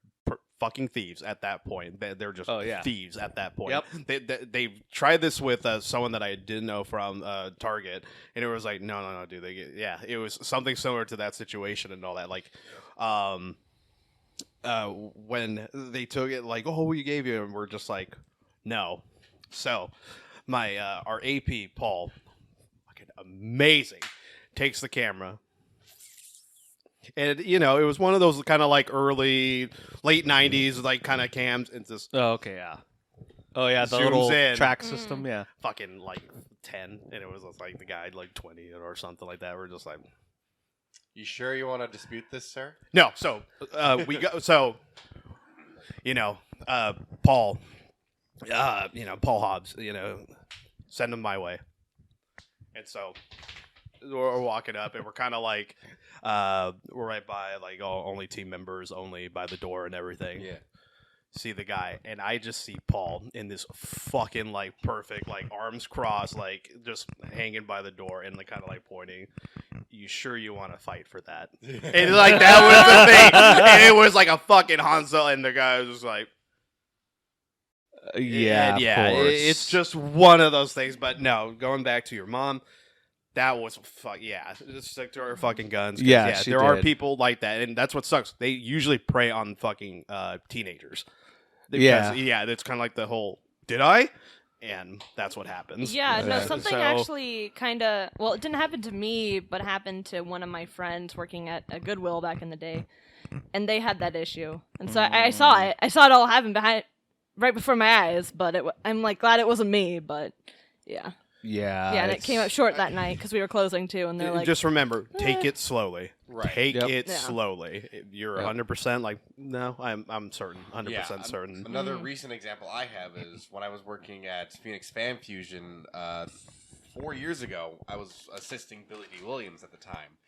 fucking thieves at that point. They're just thieves at that point. Yep. They tried this with someone that I didn't know from Target, and it was like no, dude. It was something similar to that situation and all that. Like, when they took it, like, "Oh, we gave you," and we're just like, "No." So, my our AP Paul, fucking amazing, takes the camera. And it was one of those kind of like late '90s like kind of cams, and just okay, yeah. Oh yeah, the zooms little in. track system, yeah. fucking like 10, and it was like the guy like 20 or something like that. We're just like, You sure you want to dispute this, sir? no. So we go. So Paul, Paul Hobbs, send him my way. And so we're walking up, and we're kind of like, we're right by like only team members, only by the door and everything. Yeah. See the guy, and I just see Paul in this fucking like perfect like arms crossed, like just hanging by the door and like kind of like pointing. You sure you want to fight for that? And like that was the thing, and it was like a fucking Hanzo, and the guy was just like, Yeah, and of course. it's just one of those things. But no, going back to your mom, that was just stick to our fucking guns. Yeah, she there are did. people like that, and that's what sucks. They usually prey on fucking teenagers. Yeah. That's kind of like the whole "did I?" and that's what happens. Yeah, no, something So- actually kind of, well, it didn't happen to me, but happened to one of my friends working at a Goodwill back in the day, and they had that issue. And so I saw it. I saw it all happen right before my eyes, but I'm like glad it wasn't me, but yeah. Yeah. Yeah, and it came up short that night because we were closing too, and they're like, just remember, take it slowly. Right. Take Yep. it Yeah. slowly. You're 100% like, no, I'm certain, 100% certain. Another recent example I have is when I was working at Phoenix Fan Fusion 4 years ago. I was assisting Billy D. Williams at the time.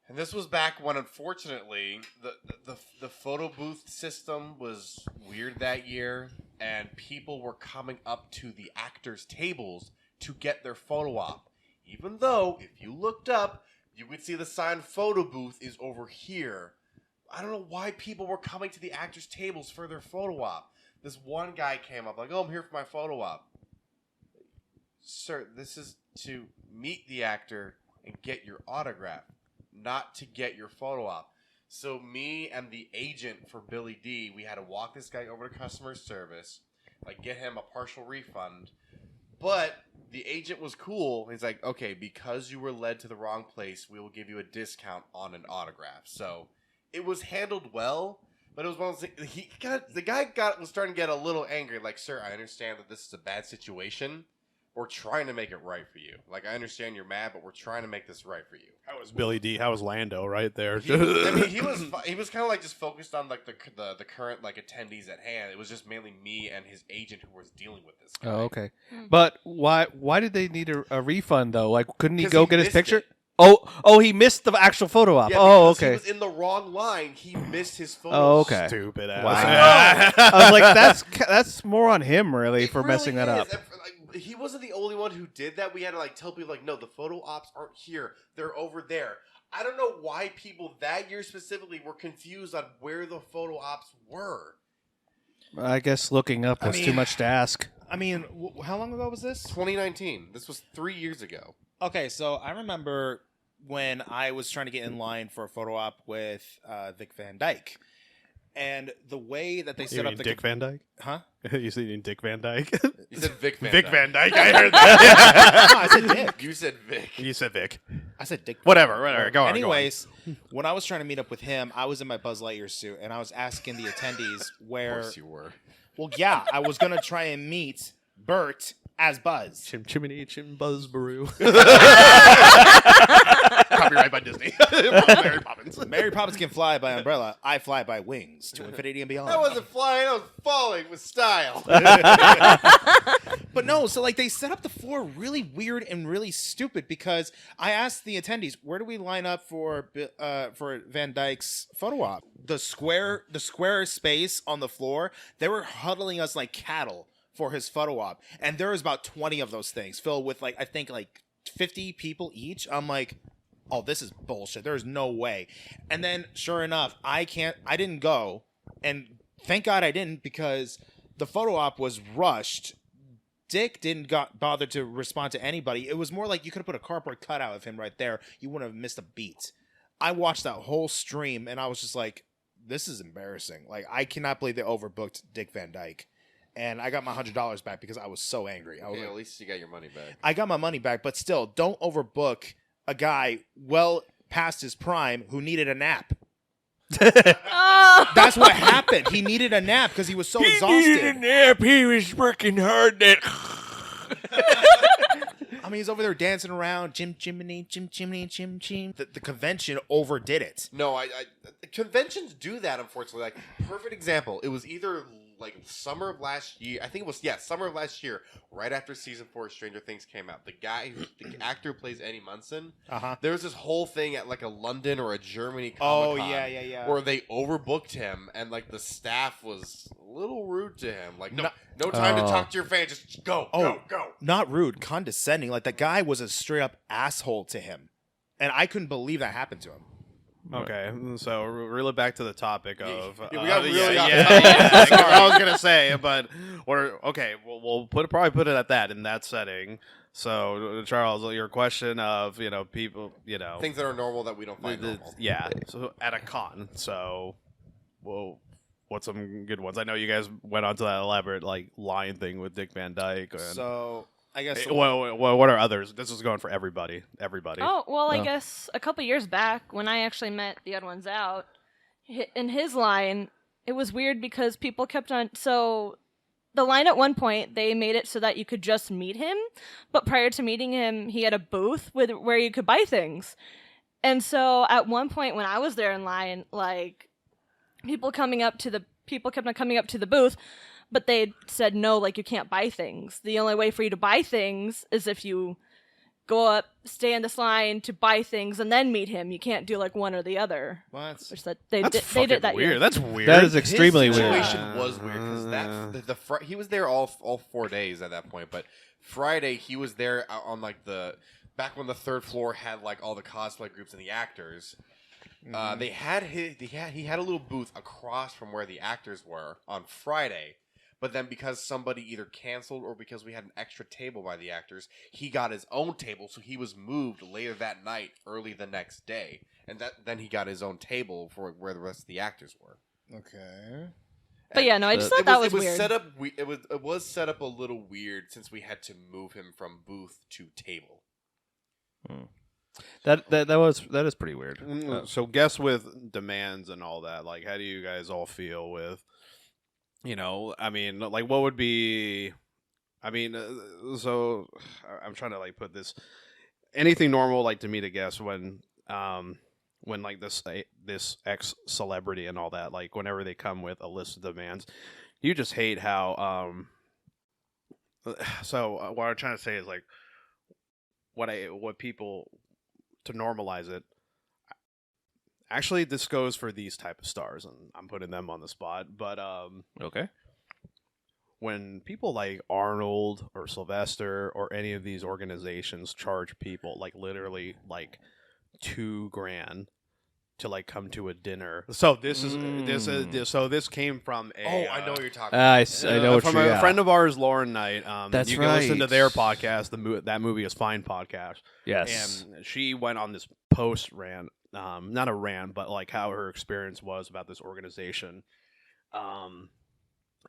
And this was back when, unfortunately, the photo booth system was weird that year, and people were coming up to the actors' tables to get their photo op. Even though, if you looked up, you would see the sign "photo booth" is over here. I don't know why people were coming to the actors' tables for their photo op. This one guy came up like, "Oh, I'm here for my photo op." Sir, this is to meet the actor and get your autograph, not to get your photo op. So me and the agent for Billy D, we had to walk this guy over to customer service, like get him a partial refund, But the agent was cool. He's like, okay, because you were led to the wrong place, we will give you a discount on an autograph. So it was handled well, but it was one of those things, the guy was starting to get a little angry. Like, sir, I understand that this is a bad situation. We're trying to make it right for you. Like, I understand you're mad, but we're trying to make this right for you. How was Billy D? How was Lando right there? He was kind of like just focused on like the current like attendees at hand. It was just mainly me and his agent who was dealing with this guy. Oh, okay. But why did they need a refund though? Like, couldn't he 'Cause go he get his missed picture? it. Oh, he missed the actual photo op. Yeah, Oh, because okay. He was in the wrong line. He missed his photo. Oh, okay. Stupid ass. Wow. I was like, that's more on him really It for really messing that up. is. And he wasn't the only one who did that. We had to like tell people like, no, the photo ops aren't here. They're over there. I don't know why people that year specifically were confused on where the photo ops were. I guess looking up was too much to ask. I mean, how long ago was this? 2019. This was 3 years ago. Okay, so I remember when I was trying to get in line for a photo op with Vic Van Dyke. And the way that they You set mean up the Dick Van Dyke? Huh? You said Dick Van Dyke? You said Vic Van Vic Dyke. Van Dyke. I heard that. No, I said Dick. You said Vic. You said Vic. I said Dick. Whatever. Go on. Anyways, when I was trying to meet up with him, I was in my Buzz Lightyear suit, and I was asking the attendees Of where. course you were. Well, yeah, I was gonna try and meet Bert as Buzz. Chim Chimney Chim Buzzbaroo. Copyright by Disney. Mary Poppins. Mary Poppins can fly by umbrella. I fly by wings to infinity and beyond. I wasn't flying. I was falling with style. But no, so like they set up the floor really weird and really stupid because I asked the attendees, where do we line up for Van Dyke's photo op? The square space on the floor, they were huddling us like cattle for his photo op. And there was about 20 of those things filled with like, I think like 50 people each. I'm like, oh, this is bullshit. There's no way. And then sure enough, I didn't go. And thank God I didn't because the photo op was rushed. Dick didn't bother to respond to anybody. It was more like you could have put a cardboard cutout of him right there. You wouldn't have missed a beat. I watched that whole stream and I was just like, this is embarrassing. Like, I cannot believe they overbooked Dick Van Dyke. And I got my $100 back because I was so angry. I was Okay, like, at least you got your money back. I got my money back, but still, don't overbook a guy well past his prime who needed a nap. Oh. That's what happened. He needed a nap because he was so exhausted. nap. He was working hard. I mean, he's over there dancing around, chim. The convention overdid it. No, conventions do that, unfortunately. Like, perfect example. It was either like summer of last year. I think it was summer of last year, right after season 4 of Stranger Things came out. The actor who plays Eddie Munson. There was this whole thing at like a London or a Germany Comic-Con. Yeah. Where they overbooked him, and like the staff was a little rude to him. Like, no time to talk to your fans. Just go. Not rude, condescending. Like, the guy was a straight up asshole to him. And I couldn't believe that happened to him. Okay, so reel it back to the topic of. Yeah, we got really off That's what I was gonna say, but we'll probably put it at that in that setting. So, Charles, your question of people Things that are normal that we don't find normal. Yeah, so at a con. So, what's some good ones? I know you guys went on to that elaborate like line thing with Dick Van Dyke. And, So, I guess... what are others? This is going for everybody. Oh, well, I guess a couple years back when I actually met the other ones out, in his line, it was weird because people kept on... So, the line at one point, they made it so that you could just meet him, but prior to meeting him, he had a booth where you could buy things. And so, at one point when I was there in line, like, people kept on coming up to the booth, but they said, no, like, you can't buy things. The only way for you to buy things is if you go up, stay in this line to buy things, and then meet him. You can't do, like, one or the other. What? Which they That's did that weird. year. That's weird. That is extremely His weird. situation was weird because he was there all 4 days at that point, but Friday he was there on like back when the third floor had like all the cosplay groups and the actors. He had a little booth across from where the actors were on Friday. But then because somebody either canceled or because we had an extra table by the actors, he got his own table, so he was moved later that night, early the next day. And then he got his own table for where the rest of the actors were. Okay. But yeah, no, I just thought It that was was weird. set up. It was set up a little weird since we had to move him from booth to table. That is pretty weird. So guess with demands and all that, like, how do you guys all feel with, I mean, like, what would be, I mean, so I'm trying to like put this, anything normal, like, to me to guess when like this ex celebrity and all that, like, whenever they come with a list of demands, you just hate how so what I'm trying to say is, like, what people, to normalize it, actually this goes for these type of stars, and I'm putting them on the spot, but Okay. when people like Arnold or Sylvester or any of these organizations charge people like literally like $2,000 to like come to a dinner. So this came from a I know what you're talking I about. know what from you're a friend of ours, Lauren Knight. That's you can listen to right. their podcast, That Movie Is Fine podcast. Yes. And she went on this post rant, not a rant, but like how her experience was about this organization,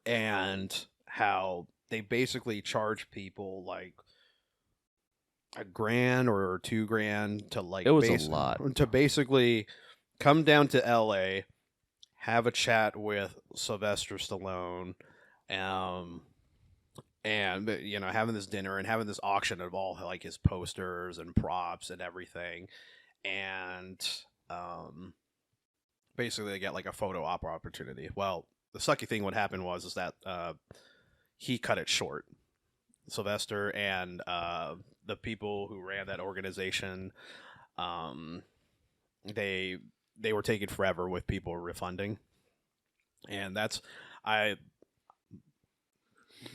and how they basically charge people like $1,000 or $2,000 to like It was a lot. to basically come down to LA, have a chat with Sylvester Stallone, and having this dinner and having this auction of all like his posters and props and everything, and basically they get like a photo op opportunity. Well, the sucky thing what happened was that he cut it short. Sylvester and the people who ran that organization, they were taking forever with people refunding, and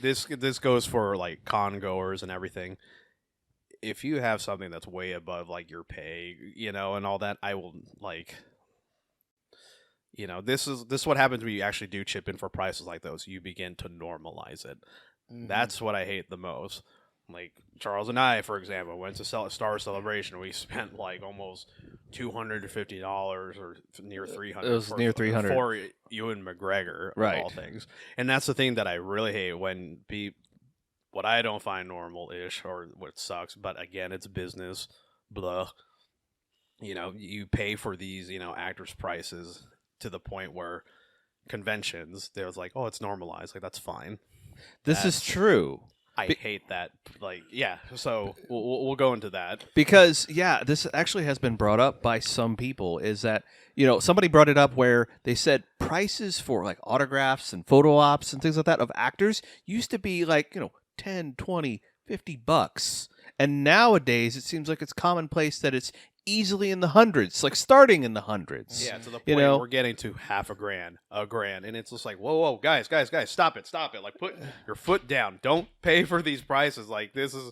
this goes for like con goers and everything. If you have something that's way above like your pay, and all that, I will like, this is what happens when you actually do chip in for prices like those. You begin to normalize it. Mm-hmm. That's what I hate the most. Like Charles and I, for example, went to Star Celebration. We spent like almost $250 or near $300. It was near $300 for Ewan McGregor, right? Of all things, and that's the thing that I really hate when what I don't find normal-ish or what sucks. But again, it's business. Blah. You pay for these, actors' prices to the point where conventions, there's like, oh, it's normalized. Like, that's fine. This is true. I hate that. Like, yeah. So we'll go into that Because, this actually has been brought up by some people, is that, somebody brought it up where they said prices for like autographs and photo ops and things like that of actors used to be like, 10, 20, $50. And nowadays it seems like it's commonplace that it's easily in the hundreds, like starting in the hundreds. Yeah, to the point we're getting to $1,000, $1,000, and it's just like, whoa, guys, stop it! Like, put your foot down. Don't pay for these prices. Like, this is,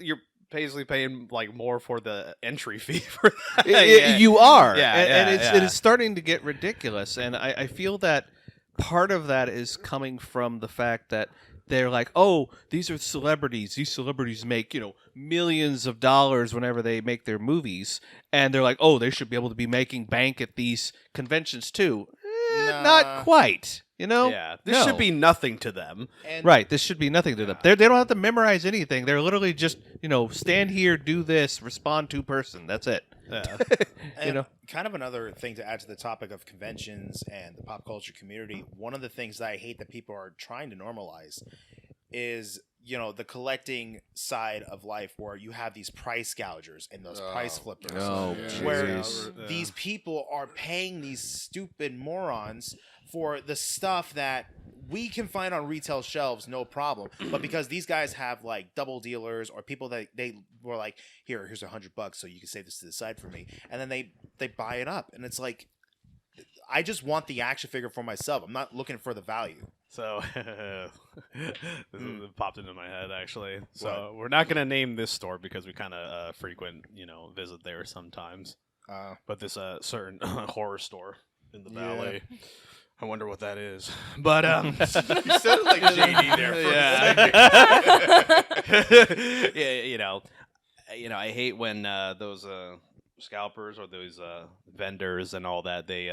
you're basically paying like more for the entry fee for that. You are, and it is starting to get ridiculous. And I feel that part of that is coming from the fact that they're like, oh, these are celebrities. These celebrities make, millions of dollars whenever they make their movies. And they're like, oh, they should be able to be making bank at these conventions too. Not quite, Yeah, this should be nothing to them. Right, this should be nothing to them. They don't have to memorize anything. They're literally just, stand here, do this, respond to person. That's it. Yeah. And kind of another thing to add to the topic of conventions and the pop culture community, one of the things that I hate that people are trying to normalize is, the collecting side of life, where you have these price gougers and those price flippers, where these people are paying these stupid morons for the stuff that we can find on retail shelves, no problem. But because these guys have like double dealers or people that they were like, here's $100 so you can save this to the side for me, and then they buy it up, and it's like, I just want the action figure for myself. I'm not looking for the value. So this popped into my head actually. So we're not gonna name this store because we kind of frequent, visit there sometimes. But this certain horror store in the valley. I wonder what that is. But You said it like JD there for a second. yeah, I hate when those scalpers or those vendors and all that, they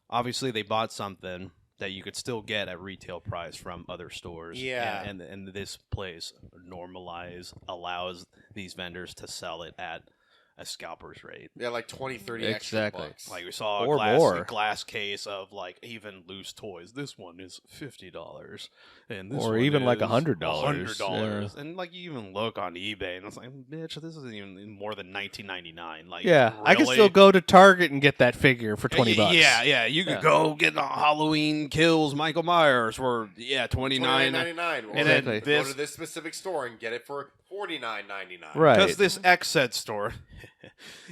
obviously they bought something that you could still get at retail price from other stores. Yeah. And this place allows these vendors to sell it at a scalper's rate. Yeah, like 20, 30 Exactly. extra bucks. Like we saw Or a more. glass case of like even loose toys. This one is $50, and this Or one even like is $100. $100, and like you even look on eBay, and it's like, bitch, this isn't even more than $19.99. Like, Yeah, I can really? still go to Target and get that figure for $20. Yeah, you could Yeah. go get a Halloween Kills Michael Myers for $29.99. $29.99. Or And then go this- to this specific store and get it for $49.99. Right. Because this X-Set store,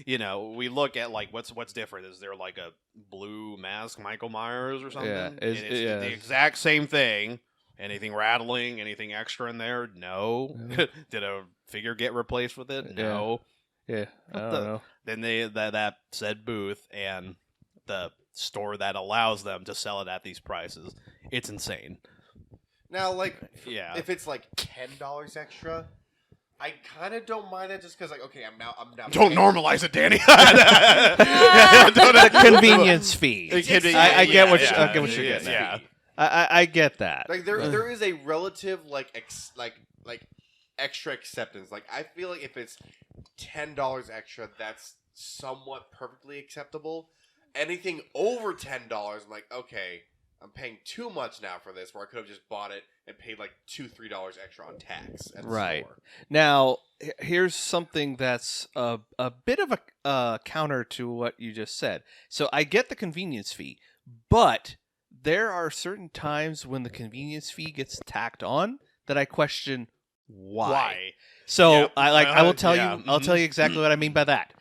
we look at like what's different. Is there like a blue mask Michael Myers or something? Yeah, And it's- it's yeah. the exact same thing. Anything rattling? Anything extra in there? No. Yeah. Did a figure get replaced with it? Yeah. No. Yeah, I don't know. Then that said booth and the store that allows them to sell it at these prices, it's insane. Now, like, Yeah. if it's like $10 extra, I kind of don't mind that just because, like, okay, I'm now. Don't normalize it, Danny. The convenience fee. It can be- I get what yeah, I get what you're yeah, getting yeah. at. I get that. Like there is a relative like extra acceptance. Like I feel like if it's $10 extra, that's somewhat perfectly acceptable. Anything over $10, I'm like, okay, I'm paying too much now for this. Where I could have just bought it and paid like $2-3 extra on tax at the Right. store. Now, here's something that's a bit of a counter to what you just said. So I get the convenience fee, but there are certain times when the convenience fee gets tacked on that I question why. So Yep. I will tell Yeah. you I'll tell you exactly what I mean by that.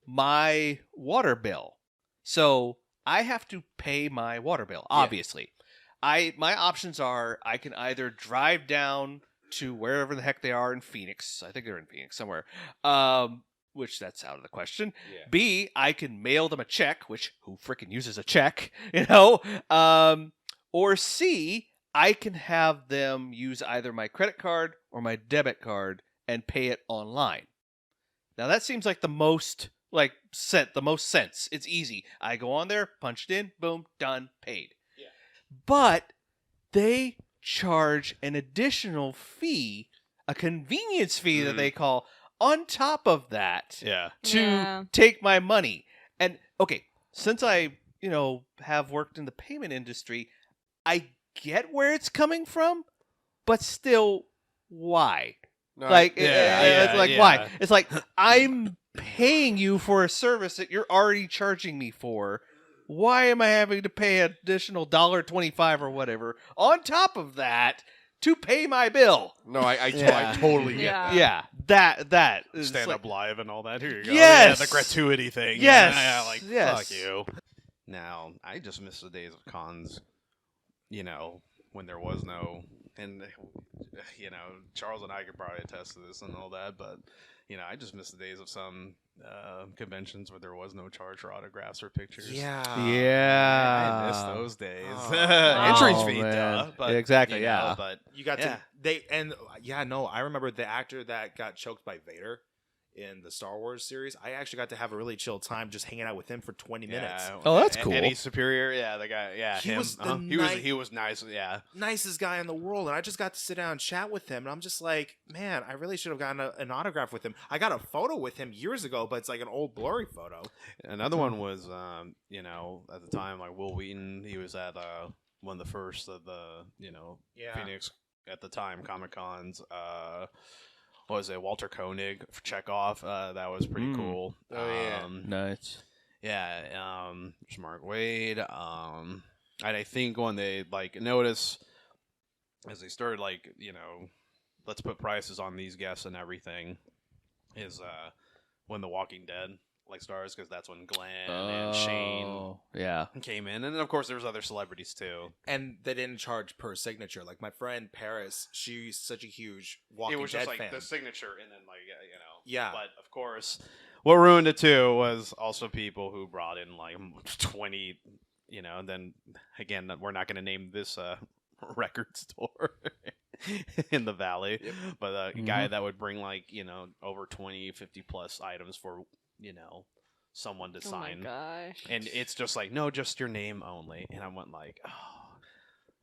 My water bill. So I have to pay my water bill, obviously. My options are I can either drive down to wherever the heck they are in Phoenix. I think they're in Phoenix somewhere. Which that's out of the question. Yeah. B, I can mail them a check, which who freaking uses a check, Or C, I can have them use either my credit card or my debit card and pay it online. Now that seems like the most sense. It's easy. I go on there, punch it in, boom, done, paid. Yeah. But they charge an additional fee, a convenience fee that they call on top of that Yeah. to Yeah. take my money. And okay, since I, have worked in the payment industry, I get where it's coming from, but still why? No, Like, yeah, it's like, yeah. why? It's like, I'm paying you for a service that you're already charging me for. Why am I having to pay an additional $1.25 or whatever on top of that to pay my bill? no, I Yeah. totally get Yeah. that. That is Stand like, up live and all that. Here you go. Yes! Yeah, the gratuity thing. Yes! Yeah, like, Yes. fuck you. Now, I just miss the days of cons, when there was no, and, Charles and I could probably attest to this and all that, but, I just miss the days of some conventions where there was no charge for autographs or pictures. Yeah. I miss those days. Oh. Entrance Oh, fee, man. duh. But, Exactly, you know, yeah. But You got Yeah. I remember the actor that got choked by Vader in the Star Wars series. I actually got to have a really chill time just hanging out with him for 20 minutes. Oh, that's cool. Eddie Superior, yeah, the guy, yeah, He him. was the He was nice, yeah. Nicest guy in the world, and I just got to sit down and chat with him, and I'm just like, man, I really should have gotten an autograph with him. I got a photo with him years ago, but it's like an old blurry photo. Another one was, at the time, like Will Wheaton. He was at one of the first of the, Yeah. Phoenix at the time Comic Cons. What was it? Walter Koenig for Chekhov. That was pretty cool. Oh, yeah. Nice. Yeah. There's Mark Wade. And I think when they notice as they started let's put prices on these guests and everything is when The Walking Dead stars, because that's when Glenn and Shane Oh, yeah. came in, and then of course there was other celebrities too. And they didn't charge per signature. Like my friend Paris, she's such a huge Walking It was Dead just fan. the signature, and then Yeah. But of course, what ruined it too was also people who brought in 20, and then again, we're not going to name this record store in the valley, but a guy that would bring over 20, 50 plus items for someone to Oh my sign, gosh. and it's just like, no, just your name only. And I went like, oh,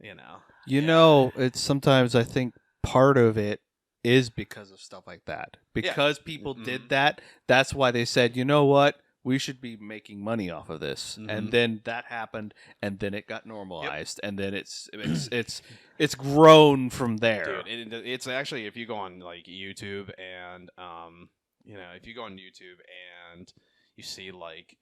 you know, You know, it's sometimes I think part of it is because of stuff like that. Because people did that, that's why they said, you know what? We should be making money off of this. And then that happened, and then it got normalized, and then it's grown from there. dude. It's actually, if you go on like YouTube and if you go on YouTube and you see like,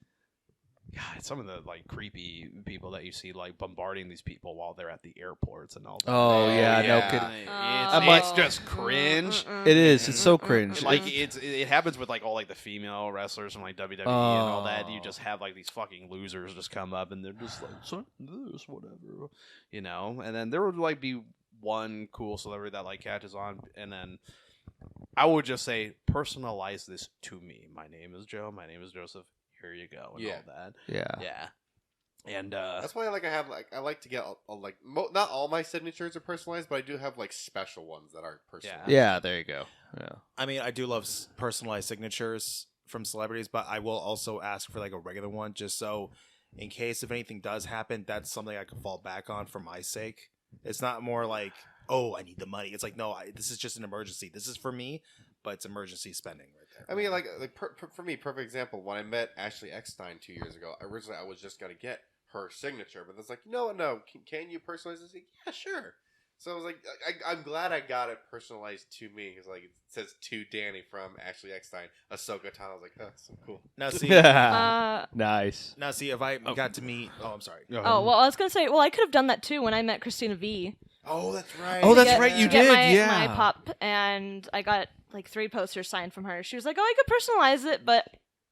God, some of the like creepy people that you see like bombarding these people while they're at the airports and all that. Oh, yeah, no yeah. kidding. Oh. It's just cringe. It is. It's so cringe. Like it happens with like all like the female wrestlers from like WWE and all that. You just have like these fucking losers just come up and they're just like, "Son, this whatever," you know. And then there would like be one cool celebrity that like catches on, and then I would just say, personalize this to me. My name is Joe. My name is Joseph. Here you go, and all that. Yeah. And That's why I like to get not all my signatures are personalized, but I do have like special ones that are personalized. Yeah, there you go. Yeah. I mean, I do love personalized signatures from celebrities, but I will also ask for like a regular one, just so in case if anything does happen, that's something I can fall back on for my sake. It's not more like, oh, I need the money. It's like, no, this is just an emergency. This is for me, but it's emergency spending right there. I mean, like for me, perfect example. When I met Ashley Eckstein 2 years ago, originally I was just gonna get her signature, but it's like, no, can you personalize this? Like, yeah, sure. So I was like, I'm glad I got it personalized to me, because like it says to Danny from Ashley Eckstein, Ahsoka Tano. I was like, oh, that's so cool. Now see, Nice. if I got to meet, I'm sorry. Oh, well, I was going to say, well, I could have done that too when I met Christina V. Oh, that's right. Oh, that's get- right, you to get did, my, yeah. my pop, and I got like 3 posters signed from her. She was like, "Oh, I could personalize it," but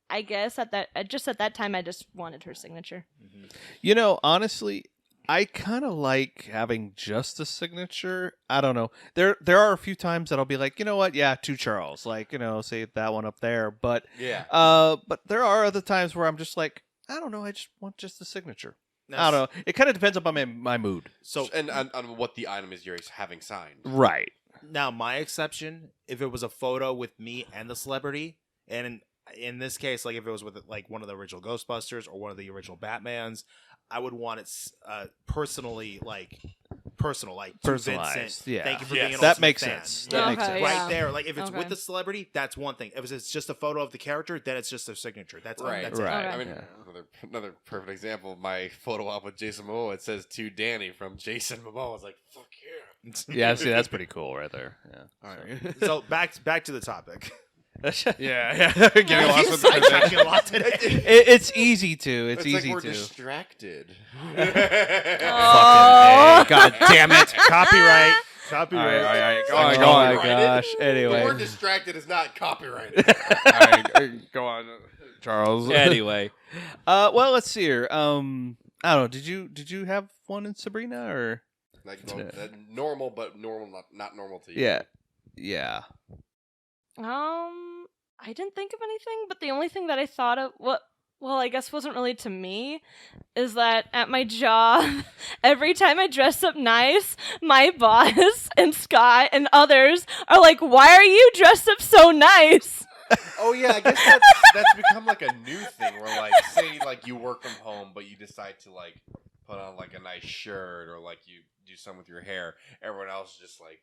I guess at that time, I just wanted her signature. You know, honestly, I kind of like having just a signature. I don't know. There are a few times that I'll be like, you know what? Yeah, to Charles. Like, you know, say that one up there. But Yeah. but there are other times where I'm just like, I don't know. I just want just the signature. I don't know. It kind of depends upon my mood. So And on what the item is you're having signed. Right. now my exception, if it was a photo with me and the celebrity, and in this case, like if it was with like one of the original Ghostbusters or one of the original Batmans, I would want it personally, like personal, like to Personalized, Vincent. yeah. Thank you for Yes. being an That ultimate makes fan. sense. Yeah. That makes Okay, sense. Right yeah. there, like if it's Okay. with the celebrity, that's one thing. If it's just a photo of the character, then it's just their signature. That's Right. That's Right. It. I mean, Yeah. another perfect example. My photo op with Jason Momoa. It says to Danny from Jason Momoa. I was like, fuck yeah. Yeah, see, that's pretty cool right there. Yeah. all right. So back to the topic. yeah. Getting lost with the Sidetracking a lot today. It's easy to. It's easy like we're to. distracted. Fucking A. God damn it. Copyright. All right. Go Oh on. my Copyrighted. gosh. The Anyway. word distracted is not copyrighted. All right. Go on, Charles. Anyway. Well, let's see here. I don't know. Did you have one in Sabrina or? Like normal, but not normal to you. Yeah. Yeah. I didn't think of anything, but the only thing that I thought of, I guess wasn't really to me, is that at my job, every time I dress up nice, my boss and Scott and others are like, "Why are you dressed up so nice?" Oh yeah, I guess that's become like a new thing where like say like you work from home, but you decide to like put on like a nice shirt or like you do something with your hair. Everyone else is just like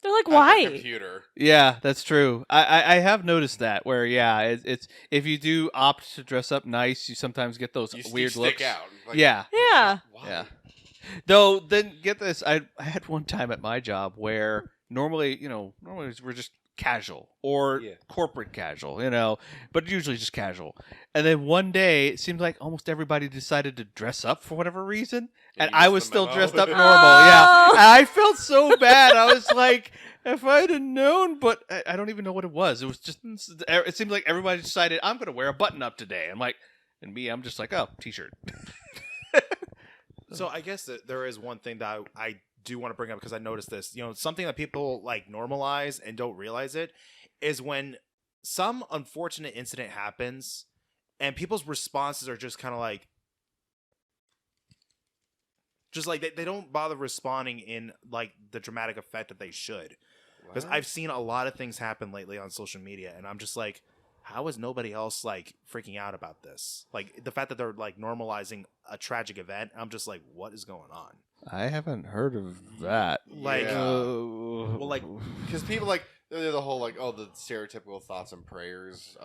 They're like, at "Why?" the computer. Yeah, that's true. I have noticed that where it's if you do opt to dress up nice, you sometimes get those You weird stick looks. out. Like, Yeah. Yeah. Why? Yeah. Though then get this, I had one time at my job where normally we're just casual or Yeah. corporate casual, but usually just casual. And then one day it seemed like almost everybody decided to dress up for whatever reason, and you I missed was the still memo. dressed up normal. Oh. Yeah, and I felt so bad. I was like, if I'd have known, but I don't even know what it was. It was just it seemed like everybody decided I'm going to wear a button up today. I'm like, and me, I'm just like, oh, t-shirt. So I guess that there is one thing that I do want to bring up because I noticed this. Something that people like normalize and don't realize it is when some unfortunate incident happens and people's responses are just kind of like they don't bother responding in like the dramatic effect that they should. Because I've seen a lot of things happen lately on social media and I'm just like, how is nobody else like freaking out about this? Like the fact that they're like normalizing a tragic event. I'm just like, what is going on? I haven't heard of that. Like, Yeah. well, like Because people like they're the whole like the stereotypical thoughts and prayers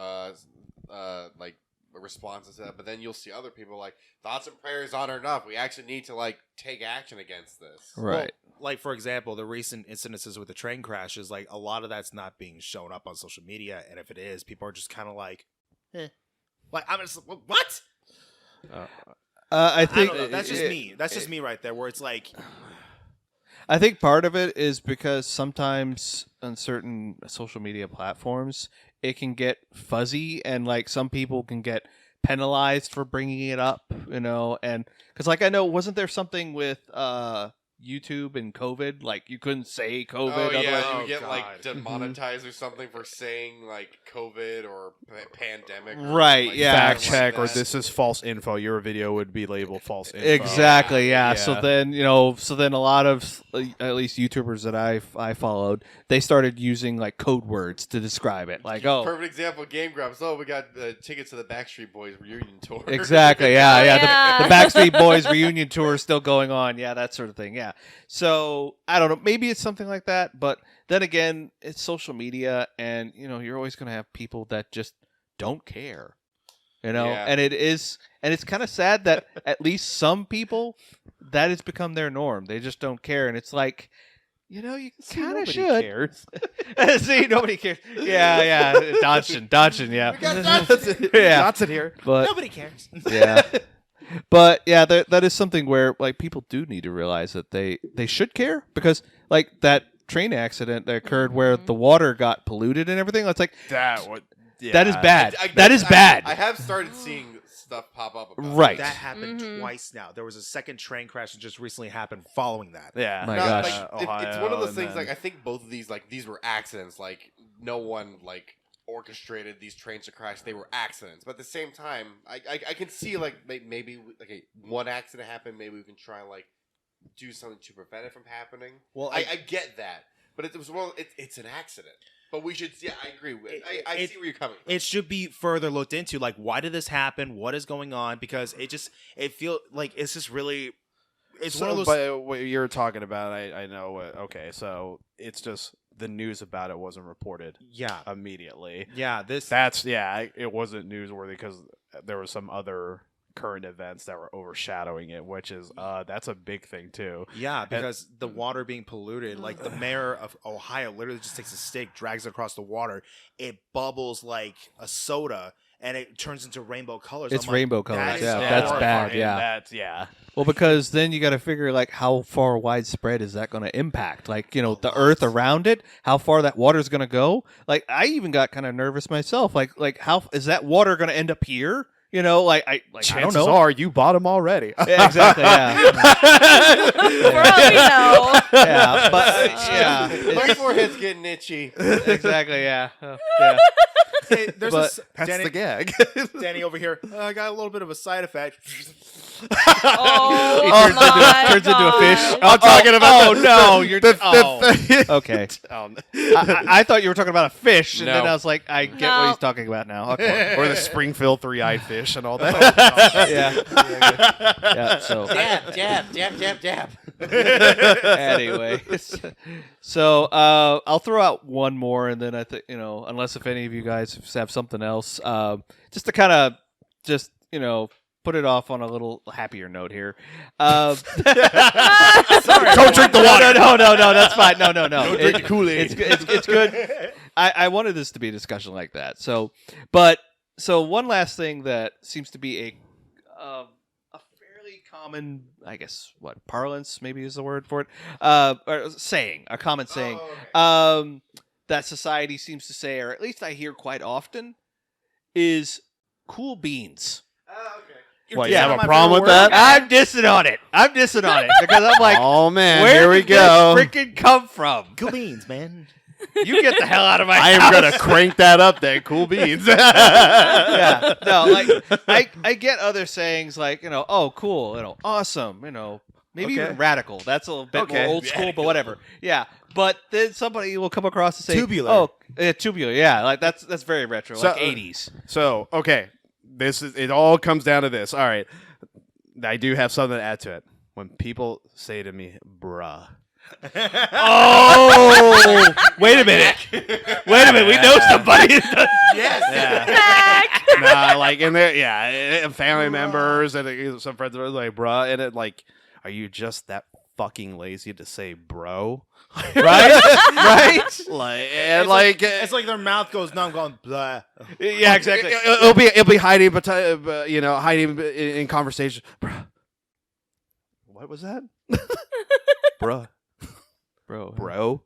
like responses to that, but then you'll see other people like thoughts and prayers aren't enough. We actually need to like take action against this. Right. Well, like for example, the recent incidences with the train crashes, like a lot of that's not being shown up on social media, and if it is, people are just kind of like, like I'm just what? I think I don't know. That's just me. That's just me right there. Where it's like, I think part of it is because sometimes on certain social media platforms, it can get fuzzy and like some people can get penalized for bringing it up, and because like I know, wasn't there something with YouTube and COVID? Like you couldn't say COVID. Oh yeah, otherwise- you would get God. like demonetized or something for saying like COVID or pandemic. Or, Right, like, yeah. Fact something check, or like that. this is false info. Your video would be labeled false info. Exactly, yeah. So Yeah. then, a lot of at least YouTubers that I followed, they started using like code words to describe it. Like, Perfect example, Game Grumps. Oh, we got tickets to the Backstreet Boys reunion tour. exactly, yeah, Oh, yeah. yeah. The Backstreet Boys reunion tour is still going on, yeah, that sort of thing, yeah. So I don't know, maybe it's something like that, but then again, it's social media, and you're always going to have people that just don't care, Yeah. and it's kind of sad that at least some people that has become their norm. They just don't care, and it's like, you kind of Nobody should. cares. See, nobody cares. Yeah, dodging, yeah. We got Dodson. Yeah, Dotson here. but nobody cares. yeah. But yeah, that is something where like people do need to realize that they should care, because like that train accident that occurred where the water got polluted and everything. It's like that is bad. That is bad. I have started seeing stuff pop up about Right. That happened twice now. There was a second train crash that just recently happened following that. Yeah. My No, gosh. like, it's one of those things. Like I think both of these, like these were accidents. Like no one like orchestrated these trains to crash. They were accidents. But at the same time, I can see like maybe like one accident happened. Maybe we can try and like do something to prevent it from happening. Well, I get that, but it was it's an accident. But we should. Yeah, I agree. I see where you're coming from. It should be further looked into. Like, why did this happen? What is going on? Because it feels like it's just really. It's one of those. But what you're talking about, I know. Okay, so it's just the news about it wasn't reported Yeah. immediately. Yeah. It wasn't newsworthy because there were some other current events that were overshadowing it, which is that's a big thing too. Yeah, because the water being polluted, like the mayor of Ohio literally just takes a stick, drags it across the water, it bubbles like a soda, and it turns into rainbow colors. It's I'm like, rainbow colors, that is yeah, that's horrifying. bad, yeah. That's Well, because then you got to figure like how far widespread is that going to impact? Like the earth around it, how far that water is going to go. Like I even got kind of nervous myself. Like how is that water going to end up here? I chances don't know. are you bought them already. Yeah, exactly. Yeah. For all we know. Yeah, but yeah, My forehead's getting itchy. exactly. Yeah. Yeah. Hey, there's But That's Danny, the gag. Danny over here. I got a little bit of a side effect. Oh, He my turns into a fish. God. I'm talking about Oh no, you're the okay. I thought you were talking about a fish, and then No. I was like, I get No. what he's talking about now. Okay. or the Springfield three-eyed fish and all that. Yeah. So Jab. anyway, so I'll throw out one more, and then I think unless if any of you guys have something else, just to kind of put it off on a little happier note here. Don't drink the water. No, that's fine. No. Don't drink the Kool-Aid. It's good. I wanted this to be a discussion like that. So one last thing that seems to be a fairly common, I guess, parlance maybe is the word for it, or saying, a common saying, that society seems to say, or at least I hear quite often, is cool beans. What, you Yeah. have a problem with that? I'm dissing on it because I'm like, Oh man, where here we did go. this freaking come from? Cool beans, man. You get the hell out of my I house. am gonna crank that up then. Cool beans. Yeah, no, like I get other sayings like oh cool, awesome, maybe Okay. even radical. That's a little bit Okay. more old school, but whatever. Yeah, but then somebody will come across and say, Tubular. "Oh, tubular." Yeah, like that's very retro, So, like 80s. So, okay, it all comes down to this. All right, I do have something to add to it. When people say to me, "Bruh," Oh, wait a minute. Wait a minute. We know somebody. Yes. nah, like in there, yeah, family members and some friends are like, "Bruh," and it like, are you just that fucking lazy to say, "Bro"? right? Right? Like, and like, It's like their mouth goes numb, going blah. Yeah, exactly. It'll be hiding, but hiding in conversation. Bruh, what was that? Bruh, bro,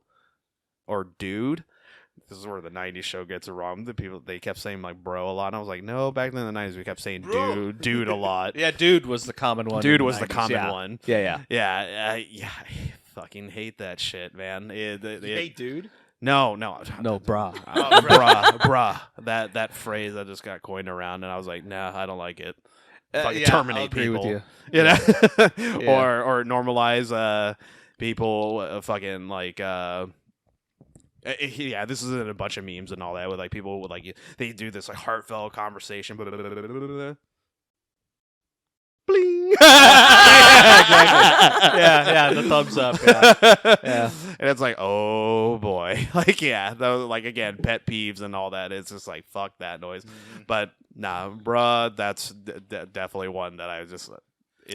or dude. This is where the '90s show gets it wrong. The people they kept saying like "bro" a lot, and I was like, no. Back in the '90s, we kept saying dude a lot. Yeah, dude was the common one. Dude in was the 90s, common yeah. one. Yeah. Yeah. I fucking hate that shit, man. Hey, dude. No, No, brah. bruh. That phrase that just got coined around, and I was like, nah, I don't like it. Fucking yeah, terminate I'll agree people. with you. You know, Yeah. or normalize people fucking like. Yeah, this is in a bunch of memes and all that with like people with like they do this like heartfelt conversation. Bling. Yeah, exactly. Yeah, the thumbs up. Yeah. And it's like, oh boy, like like again, pet peeves and all that. It's just like fuck that noise. But nah, bruh, that's definitely one that I just.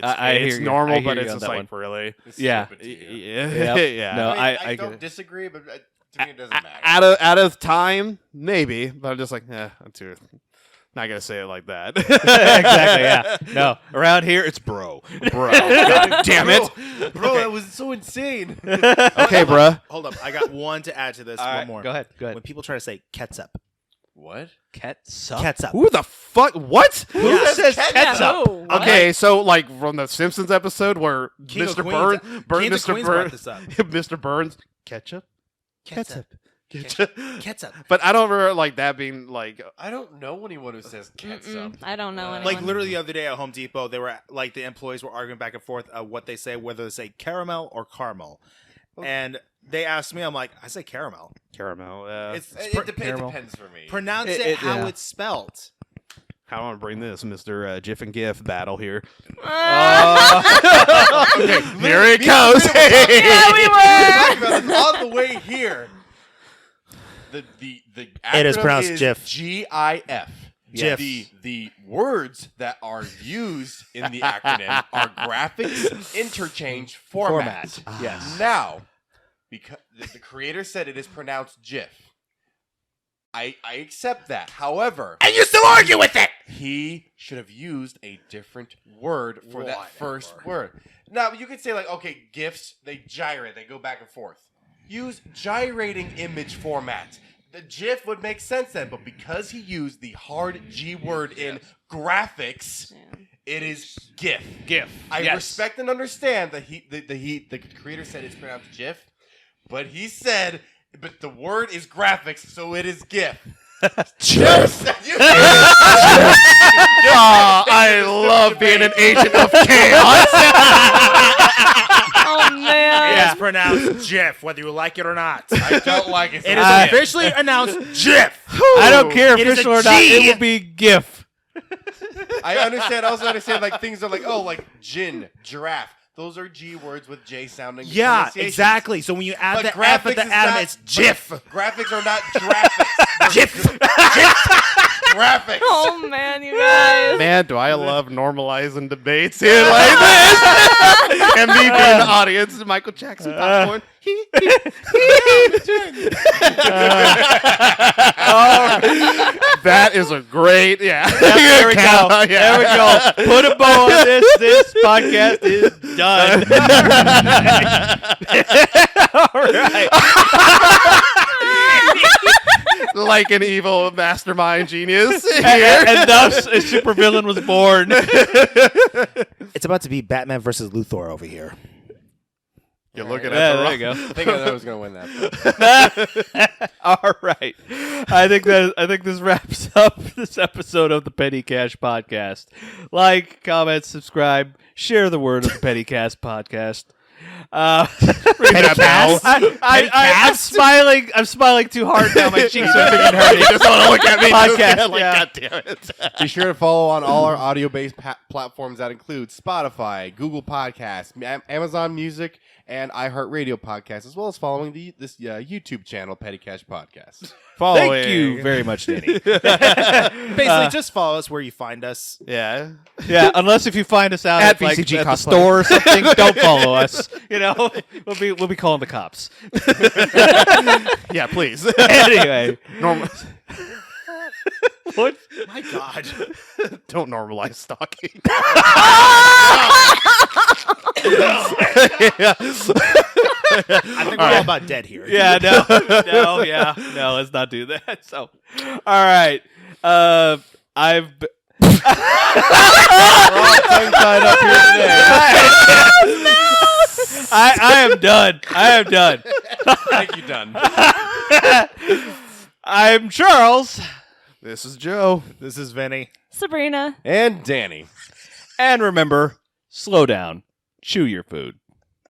I hear It's you. normal, I hear but you it's on just that like really. It's Yeah. stupid to you. Yeah, Yep. yeah. No, I I don't get it. disagree, but to me it doesn't matter. Out of time, maybe, but I'm just like, I'm too. Not gonna say it like that. Exactly. Yeah. No, around here it's bro. Bro. God damn it. Bro, that was so insane. Okay, bruh. Hold up. I got one to add to this. All one right, more. go ahead. When people try to say ketchup. What? Ketchup. Ketchup. Who the fuck? What? Who says ketchup? Yeah, who? What? Okay, so like from the Simpsons episode where King of Mr. Queens- Burns, King of Mr. Queens brought Burns, this up. Mr. Burns, ketchup. Ketchup. But I don't remember like that being like. I don't know anyone who says ketchup. I don't know anyone. Like literally the other day at Home Depot, they were like the employees were arguing back and forth what they say, whether they say caramel or caramel. And they asked me, I'm like, I say caramel. Caramel. It's It depends for me. pronounce It- it how yeah. it's spelt. How do I want to bring this, Mr. GIF and GIF battle here? Here it goes. Yeah, we were. It's on the way here. The It is acronym pronounced GIF. GIF. GIF. The words that are used in the acronym are graphics interchange format. Yes. Now, because the creator said it is pronounced GIF, I accept that. However, And you still argue with it! he should have used a different word for that first word. Now, you could say like, okay, GIFs, they gyrate, they go back and forth. Use gyrating image format. The GIF would make sense then, but because he used the hard G word in graphics, it is GIF. GIF. I Yes. respect and understand that the creator said it's pronounced GIF, but he said, but the word is graphics, so it is GIF. GIF. I love being an agent of chaos. Oh man. It's pronounced GIF, whether you like it or not. I don't like it. It is officially announced GIF. I don't care It is official a or not. G. It will be GIF. I understand. Also understand like things are like like gin, giraffe. Those are G words with J sounding. Yeah, pronunciations. exactly. So when you add But the F graphics at the is atom, not- it's GIF. Graphics are not graphics. GIF. Graphics. Oh man, you guys. Man, do I love normalizing debates here like this. And me being the audience, Michael Jackson popcorn. That is a great, There we go. There we go. Put a bow on this. This podcast is done. All right. Like an evil mastermind genius. And thus a supervillain was born. It's about to be Batman versus Luthor over here. You're looking Yeah, at the there wrong. you go. I think I was going to win that. All right. I think this wraps up this episode of the Petty Cash Podcast. Like, comment, subscribe, share the word of the Petty Cash Podcast. I'm smiling. I'm smiling too hard now. My cheeks are freaking hurting. You just want to look at me. Podcast, Like, yeah. God damn it. Be sure to follow on all our audio-based platforms that include Spotify, Google Podcasts, Amazon Music, and iHeartRadio Podcasts, as well as following this YouTube channel, Petty Cash Podcast. Thank you very much, Danny. Basically, just follow us where you find us. Yeah. Yeah, unless if you find us out At at, like, BCG at the cosplay. store or something, don't follow us. You know, we'll be calling the cops. Yeah, please. Anyway, what? My God. Don't normalize stalking. I think we're all about dead here. Yeah, no, let's not do that. So, all right, I've. Tongue-tied up here today. I am done. I am done. Thank you, done. I'm Charles, This is Joe. This is Vinny. Sabrina. And Danny. and remember, slow down, chew your food.